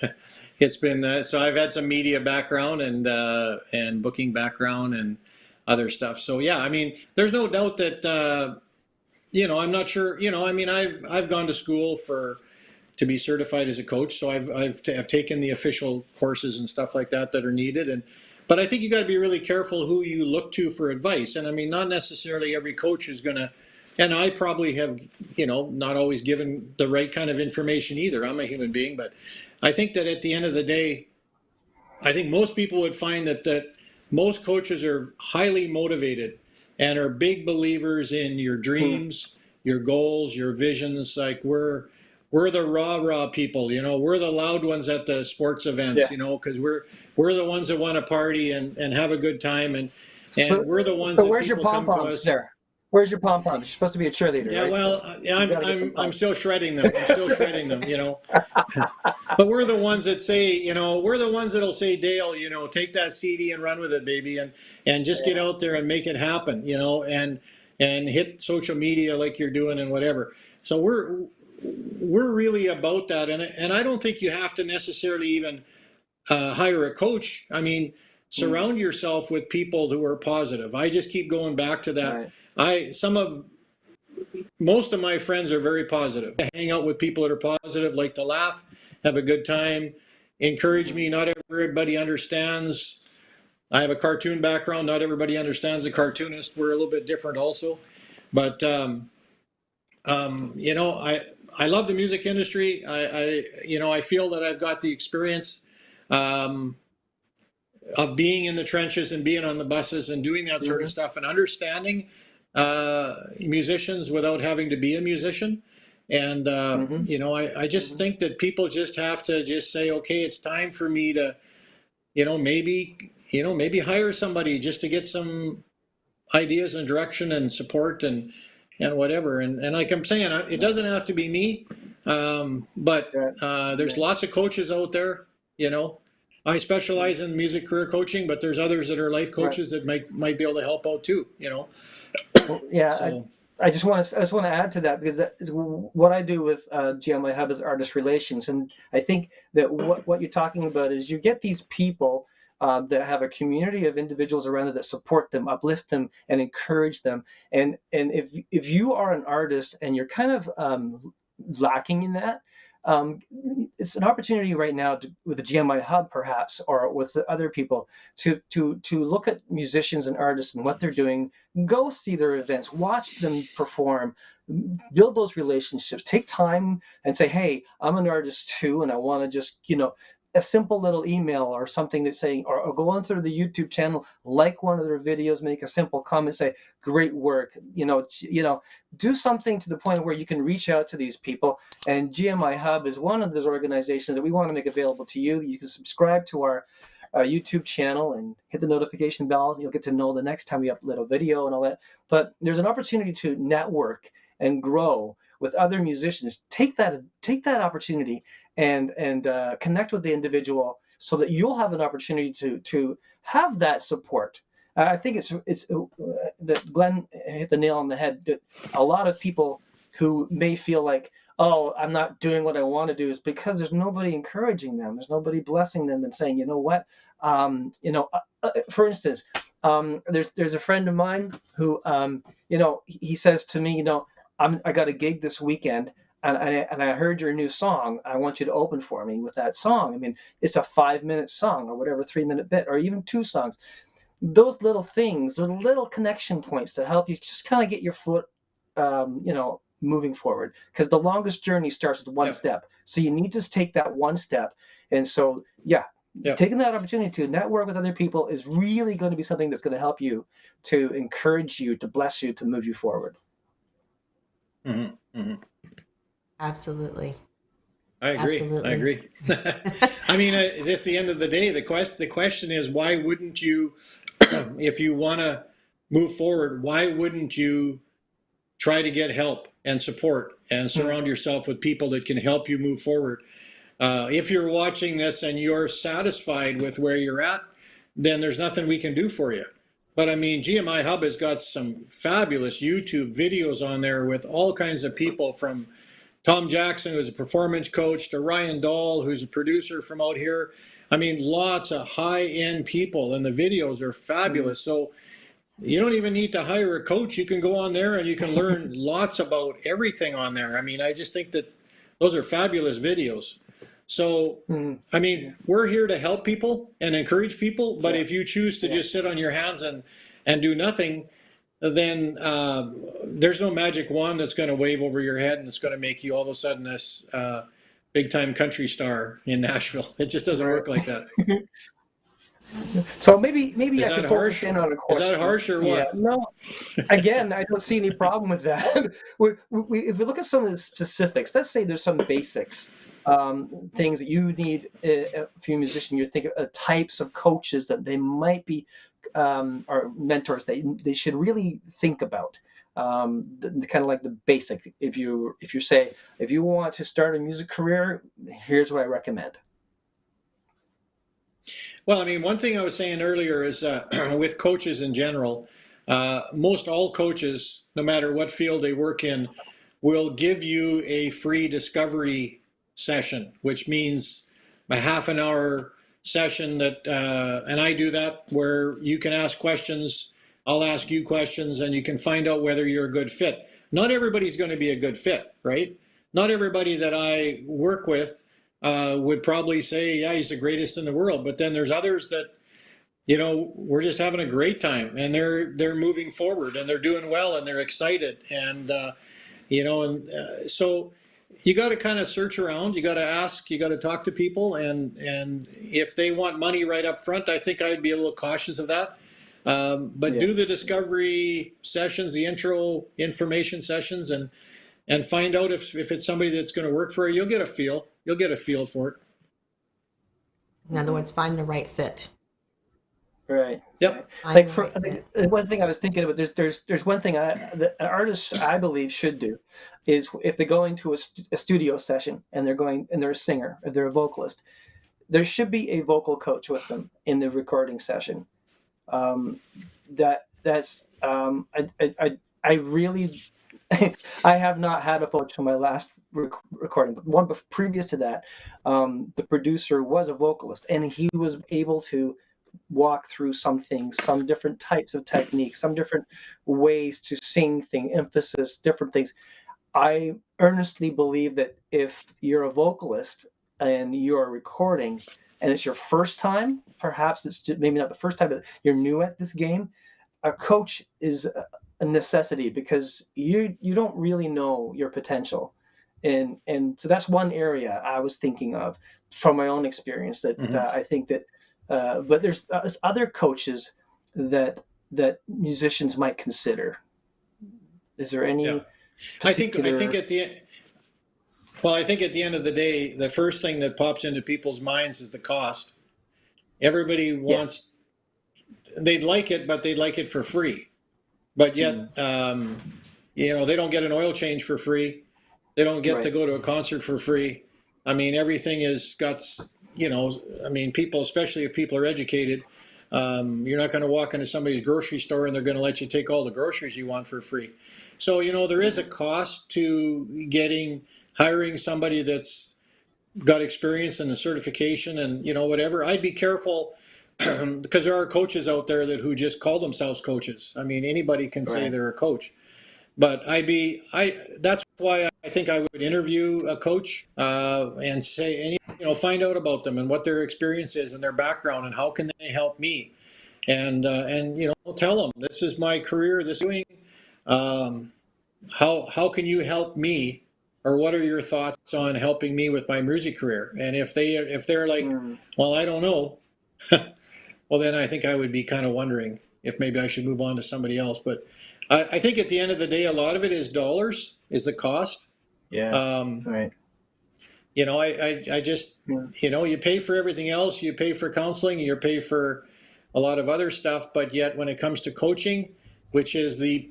so I've had some media background and booking background and other stuff. So yeah, I mean, there's no doubt that I'm not sure. I mean, I've gone to school to be certified as a coach, so I've taken the official courses and stuff like that are needed. But I think you got to be really careful who you look to for advice. And I mean, not necessarily every coach is going to, and I probably have, not always given the right kind of information either. I'm a human being, but I think that at the end of the day, I think most people would find that most coaches are highly motivated and are big believers in your dreams, your goals, your visions. Like we're the rah people, we're the loud ones at the sports events, because we're the ones that want to party and have a good time, and So, we're the ones so that where's your people pom come to poms us. there? Where's your pom poms? You're supposed to be a cheerleader, Yeah, right? well, So yeah, you gotta get some I'm pom. still shredding them. I'm still shredding them, But we're the ones that say, we're the ones that'll say, Dale, take that CD and run with it, baby, and just get out there and make it happen, and hit social media like you're doing and whatever. So we're really about that, and I don't think you have to necessarily even hire a coach. I mean, surround yourself with people who are positive. I just keep going back to that. Right. Most of my friends are very positive. I hang out with people that are positive, like to laugh, have a good time, encourage me. Not everybody understands. I have a cartoon background. Not everybody understands a cartoonist. We're a little bit different also. But, I love the music industry. I feel that I've got the experience of being in the trenches and being on the buses and doing that sort of stuff and understanding musicians without having to be a musician. And, I just think that people just have to just say, okay, it's time for me to, maybe hire somebody just to get some ideas and direction and support and whatever. And like I'm saying, it doesn't have to be me. But there's lots of coaches out there, I specialize in music career coaching, but there's others that are life coaches that might be able to help out too, Well, yeah, So, I just want to add to that, because that is what I do with GMI Hub is artist relations, and I think that what you're talking about is you get these people that have a community of individuals around it that support them, uplift them, and encourage them. And if you are an artist and you're kind of lacking in that, um, it's an opportunity right now with the GMI Hub, perhaps, or with the other people, to look at musicians and artists and what they're doing. Go see their events, watch them perform, build those relationships. Take time and say, "Hey, I'm an artist too, and I want to just a simple little email or something that's saying, or go on through the YouTube channel, like one of their videos, make a simple comment, say, great work, do something to the point where you can reach out to these people. And GMI Hub is one of those organizations that we want to make available to you. You can subscribe to our YouTube channel and hit the notification bell. You'll get to know the next time we upload a video and all that. But there's an opportunity to network and grow with other musicians. Take that opportunity and connect with the individual so that you'll have an opportunity to have that support. I think it's that Glenn hit the nail on the head. That a lot of people who may feel like, oh, I'm not doing what I want to do, is because there's nobody encouraging them. There's nobody blessing them and saying, you know what, for instance, there's a friend of mine who, he says to me, I got a gig this weekend, and I heard your new song. I want you to open for me with that song. I mean, it's a 5-minute song or whatever, 3-minute bit, or even 2 songs. Those little things, those little connection points that help you just kind of get your foot, moving forward, because the longest journey starts with one step. So you need to take that one step. And so, taking that opportunity to network with other people is really going to be something that's going to help you, to encourage you, to bless you, to move you forward. Mm-hmm. Mm-hmm. Absolutely. I agree. Absolutely. I agree. I mean, at the end of the day, the question is, why wouldn't you, if you want to move forward, why wouldn't you try to get help and support and surround yourself with people that can help you move forward? If you're watching this and you're satisfied with where you're at, then there's nothing we can do for you. But I mean, GMI Hub has got some fabulous YouTube videos on there with all kinds of people, from Tom Jackson, who's a performance coach, to Ryan Dahl, who's a producer from out here. I mean, lots of high-end people, and the videos are fabulous. So you don't even need to hire a coach. You can go on there and you can learn lots about everything on there. I mean, I just think that those are fabulous videos. So, I mean, we're here to help people and encourage people, but if you choose to just sit on your hands and do nothing, then there's no magic wand that's going to wave over your head and it's going to make you all of a sudden this big-time country star in Nashville. It just doesn't work like that. So maybe I could harsh? focus in on a question. Is that harsh or what? Yeah, no. Again, I don't see any problem with that. If we look at some of the specifics, let's say there's some basics, things that you need. If you're a musician, you think of types of coaches that they might be, or mentors they should really think about. Kind of like the basic. If you say, if you want to start a music career, here's what I recommend. Well, I mean, one thing I was saying earlier is with coaches in general, most all coaches, no matter what field they work in, will give you a free discovery session, which means a half-an-hour session that, and I do that, where you can ask questions, I'll ask you questions, and you can find out whether you're a good fit. Not everybody's going to be a good fit, right? Not everybody that I work with would probably say, yeah, he's the greatest in the world. But then there's others that, we're just having a great time, and they're moving forward, and they're doing well, and they're excited. And, so you got to kind of search around. You got to ask, you got to talk to people. And if they want money right up front, I think I'd be a little cautious of that. But do the discovery sessions, the intro information sessions, and find out if it's somebody that's going to work for you. You'll get a feel. You'll get a feel for it. In other words, find the right fit. Right. Yep. One thing I was thinking about, there's one thing that an artist, I believe, should do, is if they go into a studio session and they're a singer, if they're a vocalist, there should be a vocal coach with them in the recording session. I really I have not had a coach for my last recording, but one previous to that, the producer was a vocalist, and he was able to walk through some things, some different types of techniques, some different ways to sing things, emphasis, different things. I earnestly believe that if you're a vocalist and you're recording and it's your first time, perhaps it's maybe not the first time, but you're new at this game, a coach is a necessity, because you don't really know your potential. And so that's one area I was thinking of from my own experience that Mhm. I think that but there's other coaches that musicians might consider. Is there Yeah. any I think particular? at the well, I think at the end of the day, the first thing that pops into people's minds is the cost. Everybody Yeah. wants, they'd like it, but they'd like it for free. But Mm, yet, they don't get an oil change for free. They don't get to right. go to a concert for free. I mean, everything is got, I mean, people, especially if people are educated, you're not going to walk into somebody's grocery store and they're going to let you take all the groceries you want for free. So, there is a Mm, cost to hiring somebody that's got experience and a certification and, whatever. I'd be careful because there are coaches out there who just call themselves coaches. I mean, anybody can say right. they're a coach. But that's why I think I would interview a coach and say, and find out about them and what their experience is and their background and how can they help me, and tell them this is my career, this is doing. Um, how can you help me, or what are your thoughts on helping me with my music career? And if they're like, Mm, well, I don't know, well, then I think I would be kind of wondering if maybe I should move on to somebody else. But I think at the end of the day, a lot of it is dollars, is the cost. yeah. Um, Right. I just, Yeah. you pay for everything else. You pay for counseling, you pay for a lot of other stuff. But yet, when it comes to coaching, which is the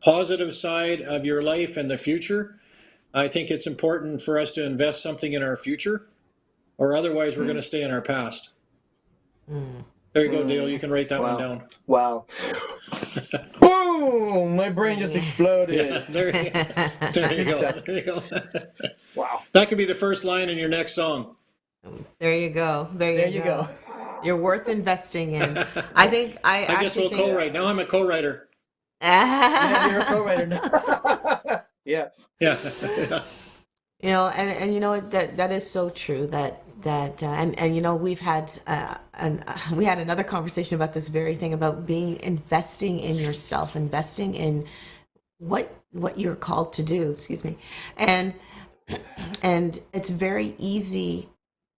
positive side of your life and the future, I think it's important for us to invest something in our future, or otherwise we're going to Mm, stay in our past. Mm. There you go, Dale. You mm. can write that one Wow. down. Wow. Boom! My brain just Yeah. Yeah, exploded. there you Good go. stuff. There you go. Wow. That could be the first line in your next song. There you go. There There you you go. go. You're worth investing in. I I guess actually we'll think. co-write. Now I'm a co-writer. Yeah, you're a co-writer now. Yeah. Yeah. And that is so true and we've had we had another conversation about this very thing about investing in yourself, investing in what you're called to do, excuse me. And it's very easy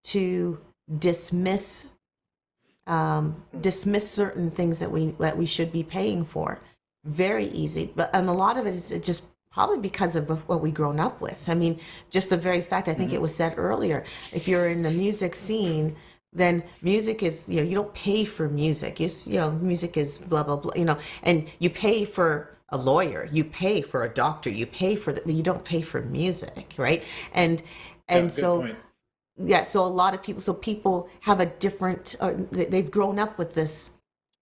to dismiss dismiss certain things that we should be paying for. Very easy, and a lot of it is just probably because of what we grown up with. I mean, just the very fact, I think it was said earlier, if you're in the music scene, then music is, you don't pay for music. Music is blah blah blah, and you pay for a lawyer, you pay for a doctor, you pay for you don't pay for music, right? and Yeah, and good so point. yeah, so a lot of people have a different they've grown up with this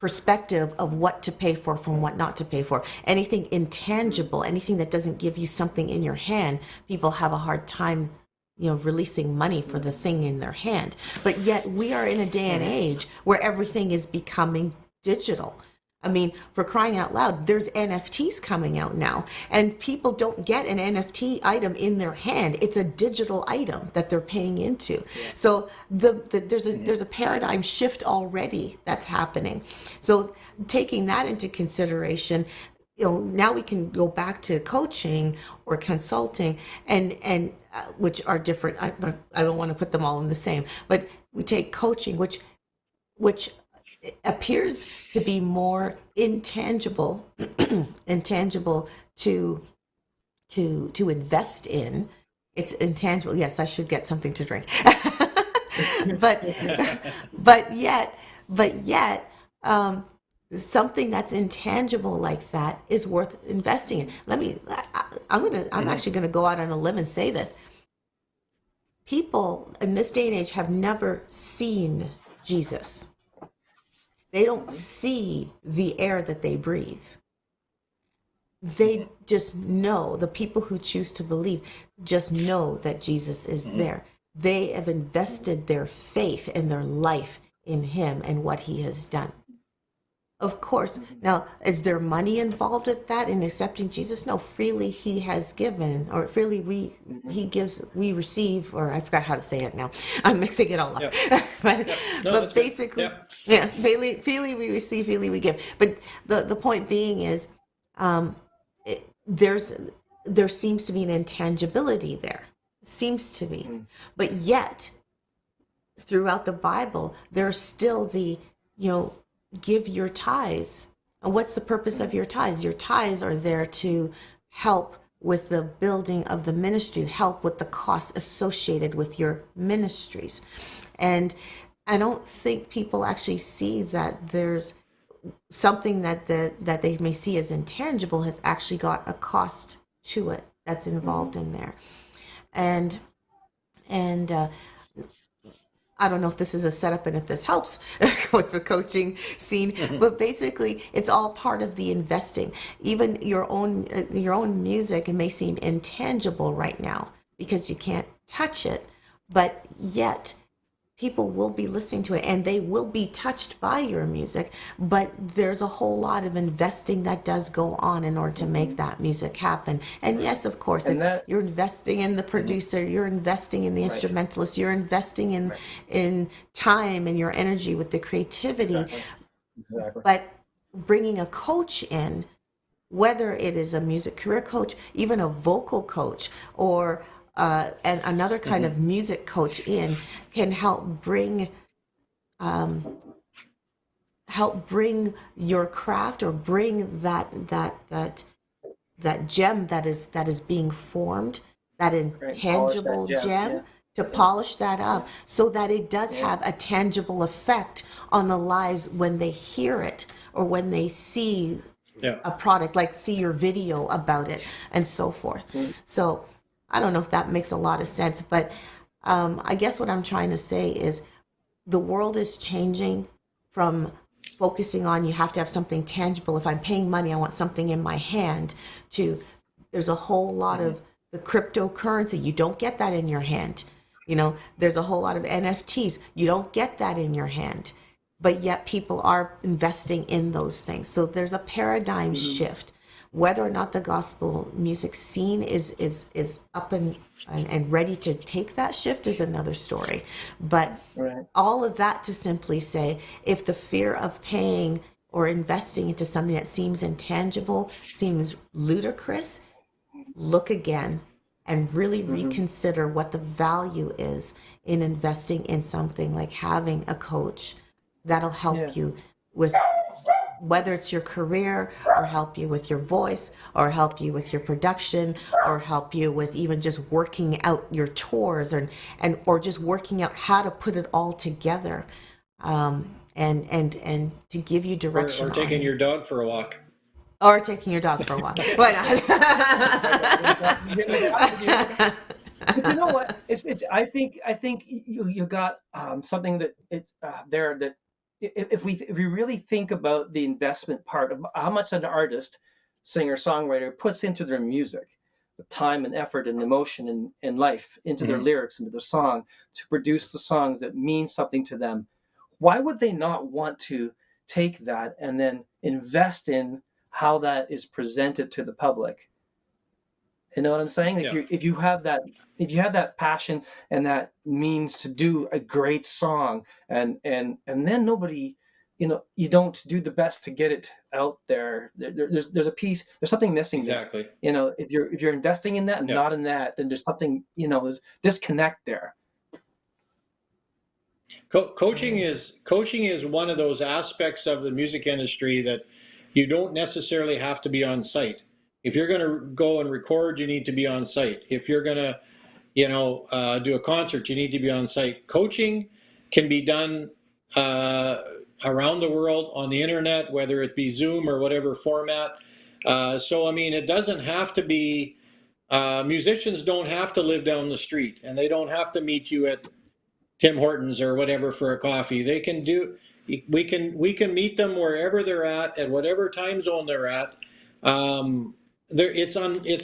perspective of what to pay for from what not to pay for. Anything intangible, anything that doesn't give you something in your hand, people have a hard time releasing money for the thing in their hand. But yet we are in a day and age where everything is becoming digital. I mean, for crying out loud, there's NFTs coming out now, and people don't get an NFT item in their hand. It's a digital item that they're paying into. So there's a paradigm shift already that's happening. So taking that into consideration, now we can go back to coaching or consulting, and which are different. I don't want to put them all in the same, but we take coaching, which appears to be more intangible intangible to invest in. It's intangible. Yes, I should get something to drink. but but yet something that's intangible like that is worth investing in. I'm actually going to go out on a limb and say this. People in this day and age have never seen Jesus. They don't see the air that they breathe. They just know, the people who choose to believe just know that Jesus is there. They have invested their faith and their life in him and what he has done. Of course. Now, is there money involved with that in accepting Jesus? No, freely he has given, or freely he gives, we receive, or I forgot how to say it now. I'm mixing it all up. Yeah. but Yeah. No, but that's good. basically, Yeah. yeah, freely we receive, freely we give. But the point being is, um, there's there seems to be an intangibility there. Seems to be. But yet, throughout the Bible, there's still give your tithes. And what's the purpose of your tithes? Your tithes are there to help with the building of the ministry, help with the costs associated with your ministries. And I don't think people actually see that there's something that they may see as intangible has actually got a cost to it that's involved in there. And I don't know if this is a setup and if this helps with the coaching scene, but basically it's all part of the investing. Even your own music, it may seem intangible right now because you can't touch it, but yet people will be listening to it and they will be touched by your music. But there's a whole lot of investing that does go on in order to make that music happen. And yes, of course, you're investing in the producer, you're investing in the instrumentalist, you're investing in time and your energy with the creativity. Exactly. But bringing a coach in, whether it is a music career coach, even a vocal coach, or and another kind of music coach in, can help bring your craft, or bring that gem that is being formed, that intangible gem, to polish that up so that it does have a tangible effect on the lives when they hear it or when they see a product, like see your video about it and so forth. So I don't know if that makes a lot of sense, but I guess what I'm trying to say is the world is changing from focusing on you have to have something tangible. If I'm paying money, I want something in my hand, to there's a whole lot of the cryptocurrency. You don't get that in your hand. There's a whole lot of NFTs. You don't get that in your hand. But yet people are investing in those things. So there's a paradigm shift. Whether or not the gospel music scene is up and ready to take that shift is another story. But all of that to simply say, if the fear of paying or investing into something that seems intangible seems ludicrous, look again and really reconsider what the value is in investing in something like having a coach that'll help you with, whether it's your career, or help you with your voice, or help you with your production, or help you with even just working out your tours, or just working out how to put it all together, and to give you direction. Or taking your dog for a walk. Or taking your dog for a walk. Why not? But you know what? I think you got something that it's there that if we really think about the investment part of how much an artist, singer, songwriter puts into their music, the time and effort and emotion and life into their lyrics, into their song, to produce the songs that mean something to them, why would they not want to take that and then invest in how that is presented to the public? You know what I'm saying? If you have that passion and that means to do a great song, and then nobody, you don't do the best to get it out there. There's a piece, there's something missing there. Exactly. If you're investing in that and not in that, then there's something, there's disconnect there. Coaching is one of those aspects of the music industry that you don't necessarily have to be on site. If you're going to go and record, you need to be on site. If you're going to, do a concert, you need to be on site. Coaching can be done around the world on the internet, whether it be Zoom or whatever format. So, it doesn't have to be, musicians don't have to live down the street, and they don't have to meet you at Tim Hortons or whatever for a coffee. We can meet them wherever they're at whatever time zone they're at. It's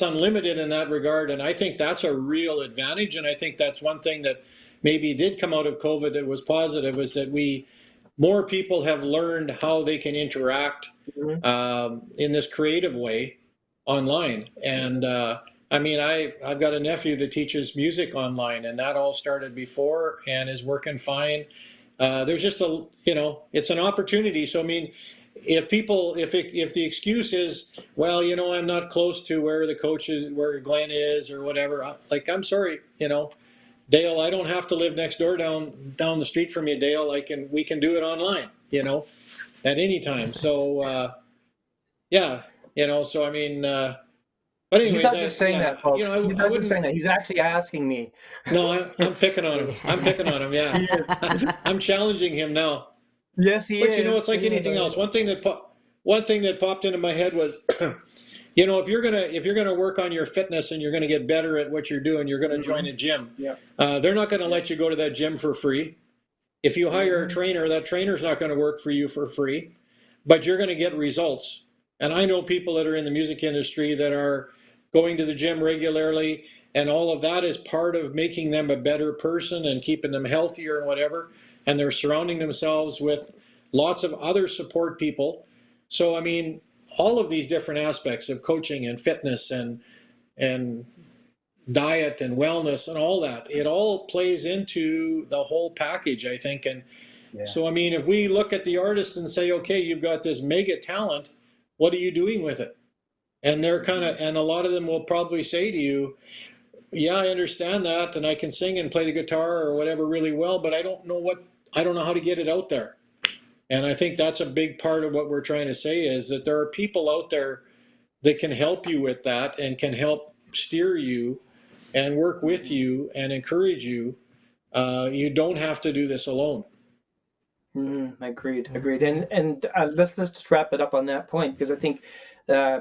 unlimited in that regard, and I think that's a real advantage. And I think that's one thing that maybe did come out of COVID that was positive, is that more people have learned how they can interact in this creative way online. And I've got a nephew that teaches music online, and that all started before and is working fine. There's just it's an opportunity. So if the excuse is, well, I'm not close to where the coach is, where Glenn is, or whatever, like, I'm sorry, Dale, I don't have to live next door down the street from you, Dale. We can do it online, at any time. So yeah, so I mean, but He's anyways, not just saying that, folks. He's I not just saying wouldn't. that. He's actually asking me. No, I'm picking on him. I'm picking on him. Yeah, He is. I'm challenging him now. Yes, he But is. it's like anything else. One thing that popped into my head was, if you're gonna work on your fitness and you're gonna get better at what you're doing, you're gonna join a gym. Yeah. They're not gonna let you go to that gym for free. If you hire a trainer, that trainer's not going to work for you for free, but you're going to get results. And I know people that are in the music industry that are going to the gym regularly, and all of that is part of making them a better person and keeping them healthier and whatever. And they're surrounding themselves with lots of other support people. So, I mean, all of these different aspects of coaching and fitness and diet and wellness and all that, it all plays into the whole package, I think. And so, I mean, if we look at the artist and say, okay, you've got this mega talent, what are you doing with it? And and a lot of them will probably say to you, yeah, I understand that, and I can sing and play the guitar or whatever really well, but I don't know how to get it out there. And I think that's a big part of what we're trying to say, is that there are people out there that can help you with that and can help steer you and work with you and encourage you. You don't have to do this alone. Agreed. And let's just wrap it up on that point, because I think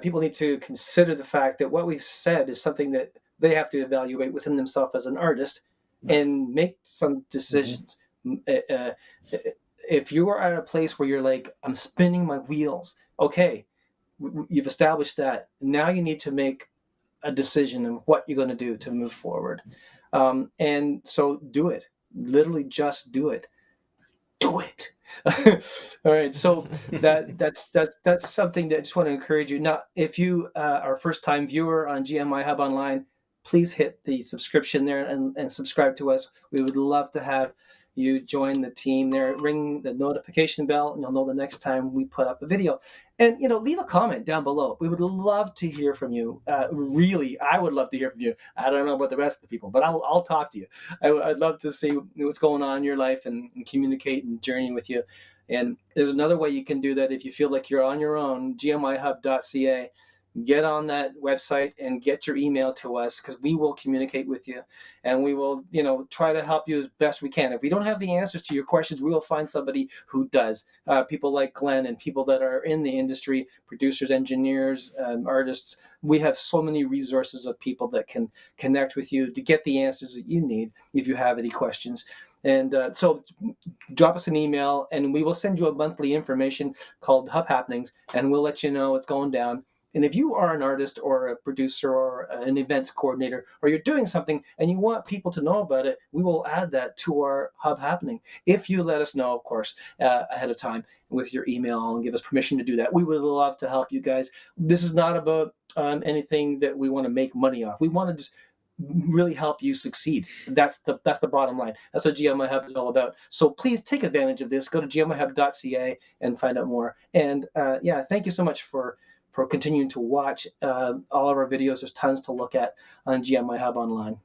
people need to consider the fact that what we've said is something that they have to evaluate within themselves as an artist and make some decisions. If you are at a place where you're like, I'm spinning my wheels, okay, you've established that. Now you need to make a decision of what you're going to do to move forward. And so do it. Literally just do it. Do it. All right. So that's something that I just want to encourage you. Now, if you are a first-time viewer on GMIHub Online, please hit the subscription there and subscribe to us. We would love to have you join the team there. Ring the notification bell, and you'll know the next time we put up a video. And leave a comment down below. We would love to hear from you. Really, I would love to hear from you. I don't know about the rest of the people, but I'll talk to you. I'd love to see what's going on in your life and communicate and journey with you. And there's another way you can do that if you feel like you're on your own. GMIHub.ca. Get on that website and get your email to us, because we will communicate with you, and we will, try to help you as best we can. If we don't have the answers to your questions, we will find somebody who does. People like Glenn and people that are in the industry, producers, engineers, artists. We have so many resources of people that can connect with you to get the answers that you need if you have any questions. And so drop us an email, and we will send you a monthly information called Hub Happenings, and we'll let you know what's going down. And if you are an artist or a producer or an events coordinator, or you're doing something and you want people to know about it, we will add that to our Hub Happening. If you let us know, of course, ahead of time with your email and give us permission to do that. We would love to help you guys. This is not about anything that we want to make money off. We want to just really help you succeed. That's the bottom line. That's what GMIHub is all about. So please take advantage of this. Go to gmihub.ca and find out more. And thank you so much for continuing to watch all of our videos. There's tons to look at on GMIHub Online.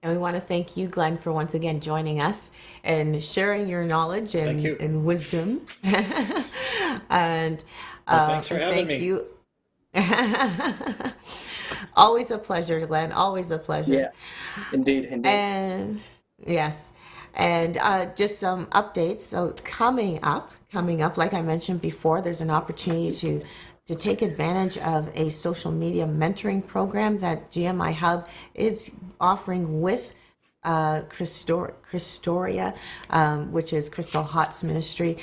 And we want to thank you, Glenn, for once again joining us and sharing your knowledge and wisdom. And thanks for having me. You. Always a pleasure, Glenn. Always a pleasure. Yeah, indeed. And yes. And just some updates. So coming up, like I mentioned before, there's an opportunity to take advantage of a social media mentoring program that GMIHub is offering with Christoria, which is Crystal Hot's ministry.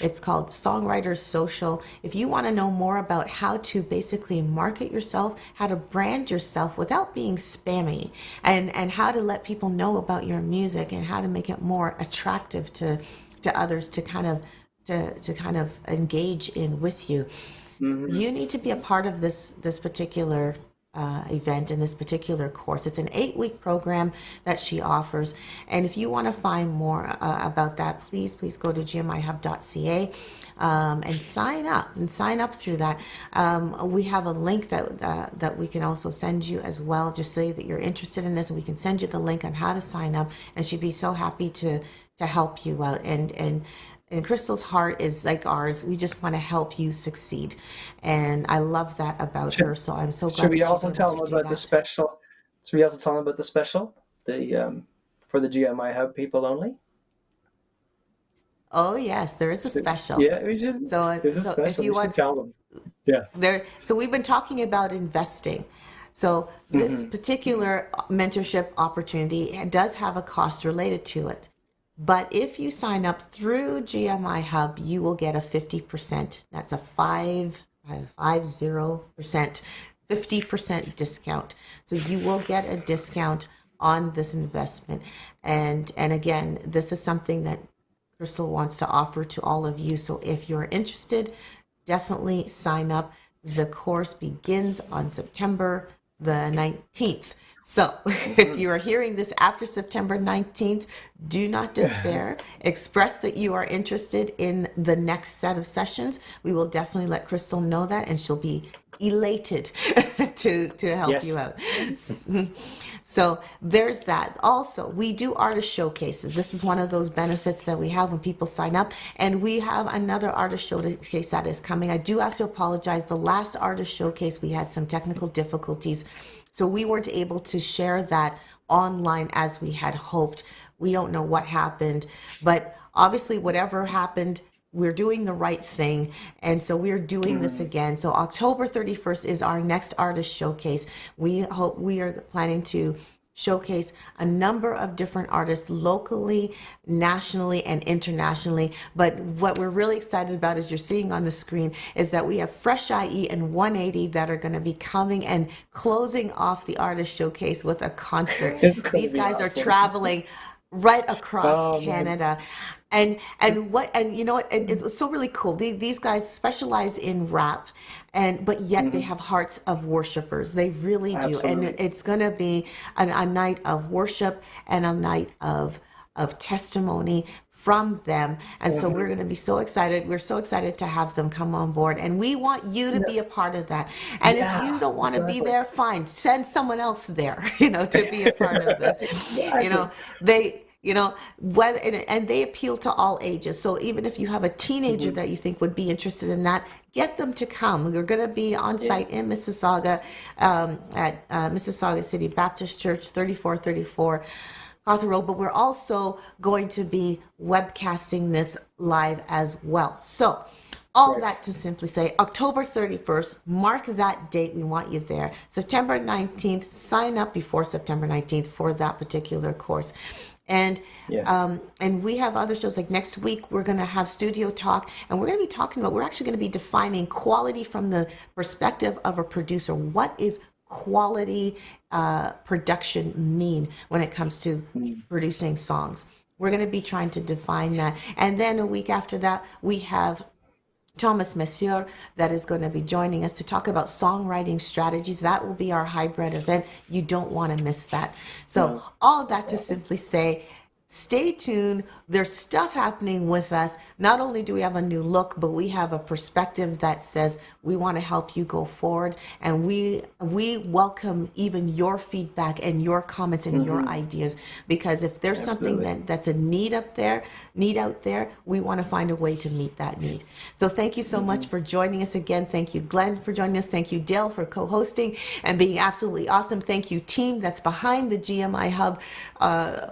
It's called Songwriters Social. If you want to know more about how to basically market yourself, how to brand yourself without being spammy, and how to let people know about your music and how to make it more attractive to others to kind of engage in with you. You need to be a part of this particular event in this particular course. It's an 8-week program that she offers. And if you want to find more about that, please go to gmihub.ca. And sign up through that. We have a link that we can also send you as well. Just say that you're interested in this, and we can send you the link on how to sign up. And she'd be so happy to help you out. And Crystal's heart is like ours. We just want to help you succeed, and I love that about her. So I'm so glad. Should we also tell them about the special? Should we also tell them about the special, for the GMI Hub people only? Oh yes, there is a special. Yeah, we should. So if you want, tell them. Yeah. So we've been talking about investing. So this particular mentorship opportunity does have a cost related to it. But if you sign up through GMI Hub, you will get a 50%. That's a 50% discount. So you will get a discount on this investment. And again, this is something that Crystal wants to offer to all of you. So if you're interested, definitely sign up. The course begins on September the 19th. So if you are hearing this after September 19th, do not despair. Express that you are interested in the next set of sessions. We will definitely let Crystal know that, and she'll be elated to help you out. So there's that. Also, we do artist showcases. This is one of those benefits that we have when people sign up. And we have another artist showcase that is coming. I do have to apologize. The last artist showcase, we had some technical difficulties. So we weren't able to share that online as we had hoped. We don't know what happened, but obviously whatever happened, we're doing the right thing. And so we're doing this again. So October 31st is our next artist showcase. We are planning to showcase a number of different artists locally, nationally, and internationally. But what we're really excited about, as you're seeing on the screen, is that we have Fresh IE and 180 that are going to be coming and closing off the artist showcase with a concert. These guys are traveling right across Canada. And you know what, and it's so really cool. These guys specialize in rap, but yet they have hearts of worshipers. They really do. Absolutely. And it's going to be a night of worship and a night of testimony from them. And so we're going to be so excited. We're so excited to have them come on board, and we want you to be a part of that. And if you don't want to be there, fine, send someone else there, to be a part of this. And they appeal to all ages. So even if you have a teenager that you think would be interested in that, get them to come. We're going to be on site in Mississauga at Mississauga City Baptist Church, 3434 Arthur Road. But we're also going to be webcasting this live as well. So all that to simply say, October 31st, mark that date. We want you there. September 19th, sign up before September 19th for that particular course. And we have other shows. Like next week, we're going to have Studio Talk, and we're going to be talking about, we're actually going to be defining quality from the perspective of a producer. What is quality production mean when it comes to producing songs? We're going to be trying to define that. And then a week after that, we have Thomas Messier that is going to be joining us to talk about songwriting strategies. That will be our hybrid event. You don't want to miss that. So all of that to simply say, stay tuned. There's stuff happening with us. Not only do we have a new look, but we have a perspective that says we want to help you go forward. And we welcome even your feedback and your comments and your ideas, because if there's something that's a need out there, we want to find a way to meet that need. So thank you so much for joining us again. Thank you, Glenn, for joining us. Thank you, Dale, for co-hosting and being absolutely awesome. Thank you, team that's behind the GMI Hub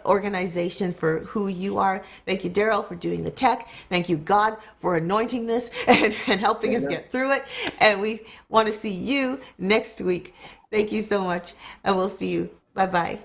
organization, for who you are. Thank you, Daryl, for doing the tech. Thank you, God, for anointing this and helping us get through it. And we want to see you next week. Thank you so much. And we'll see you. Bye-bye.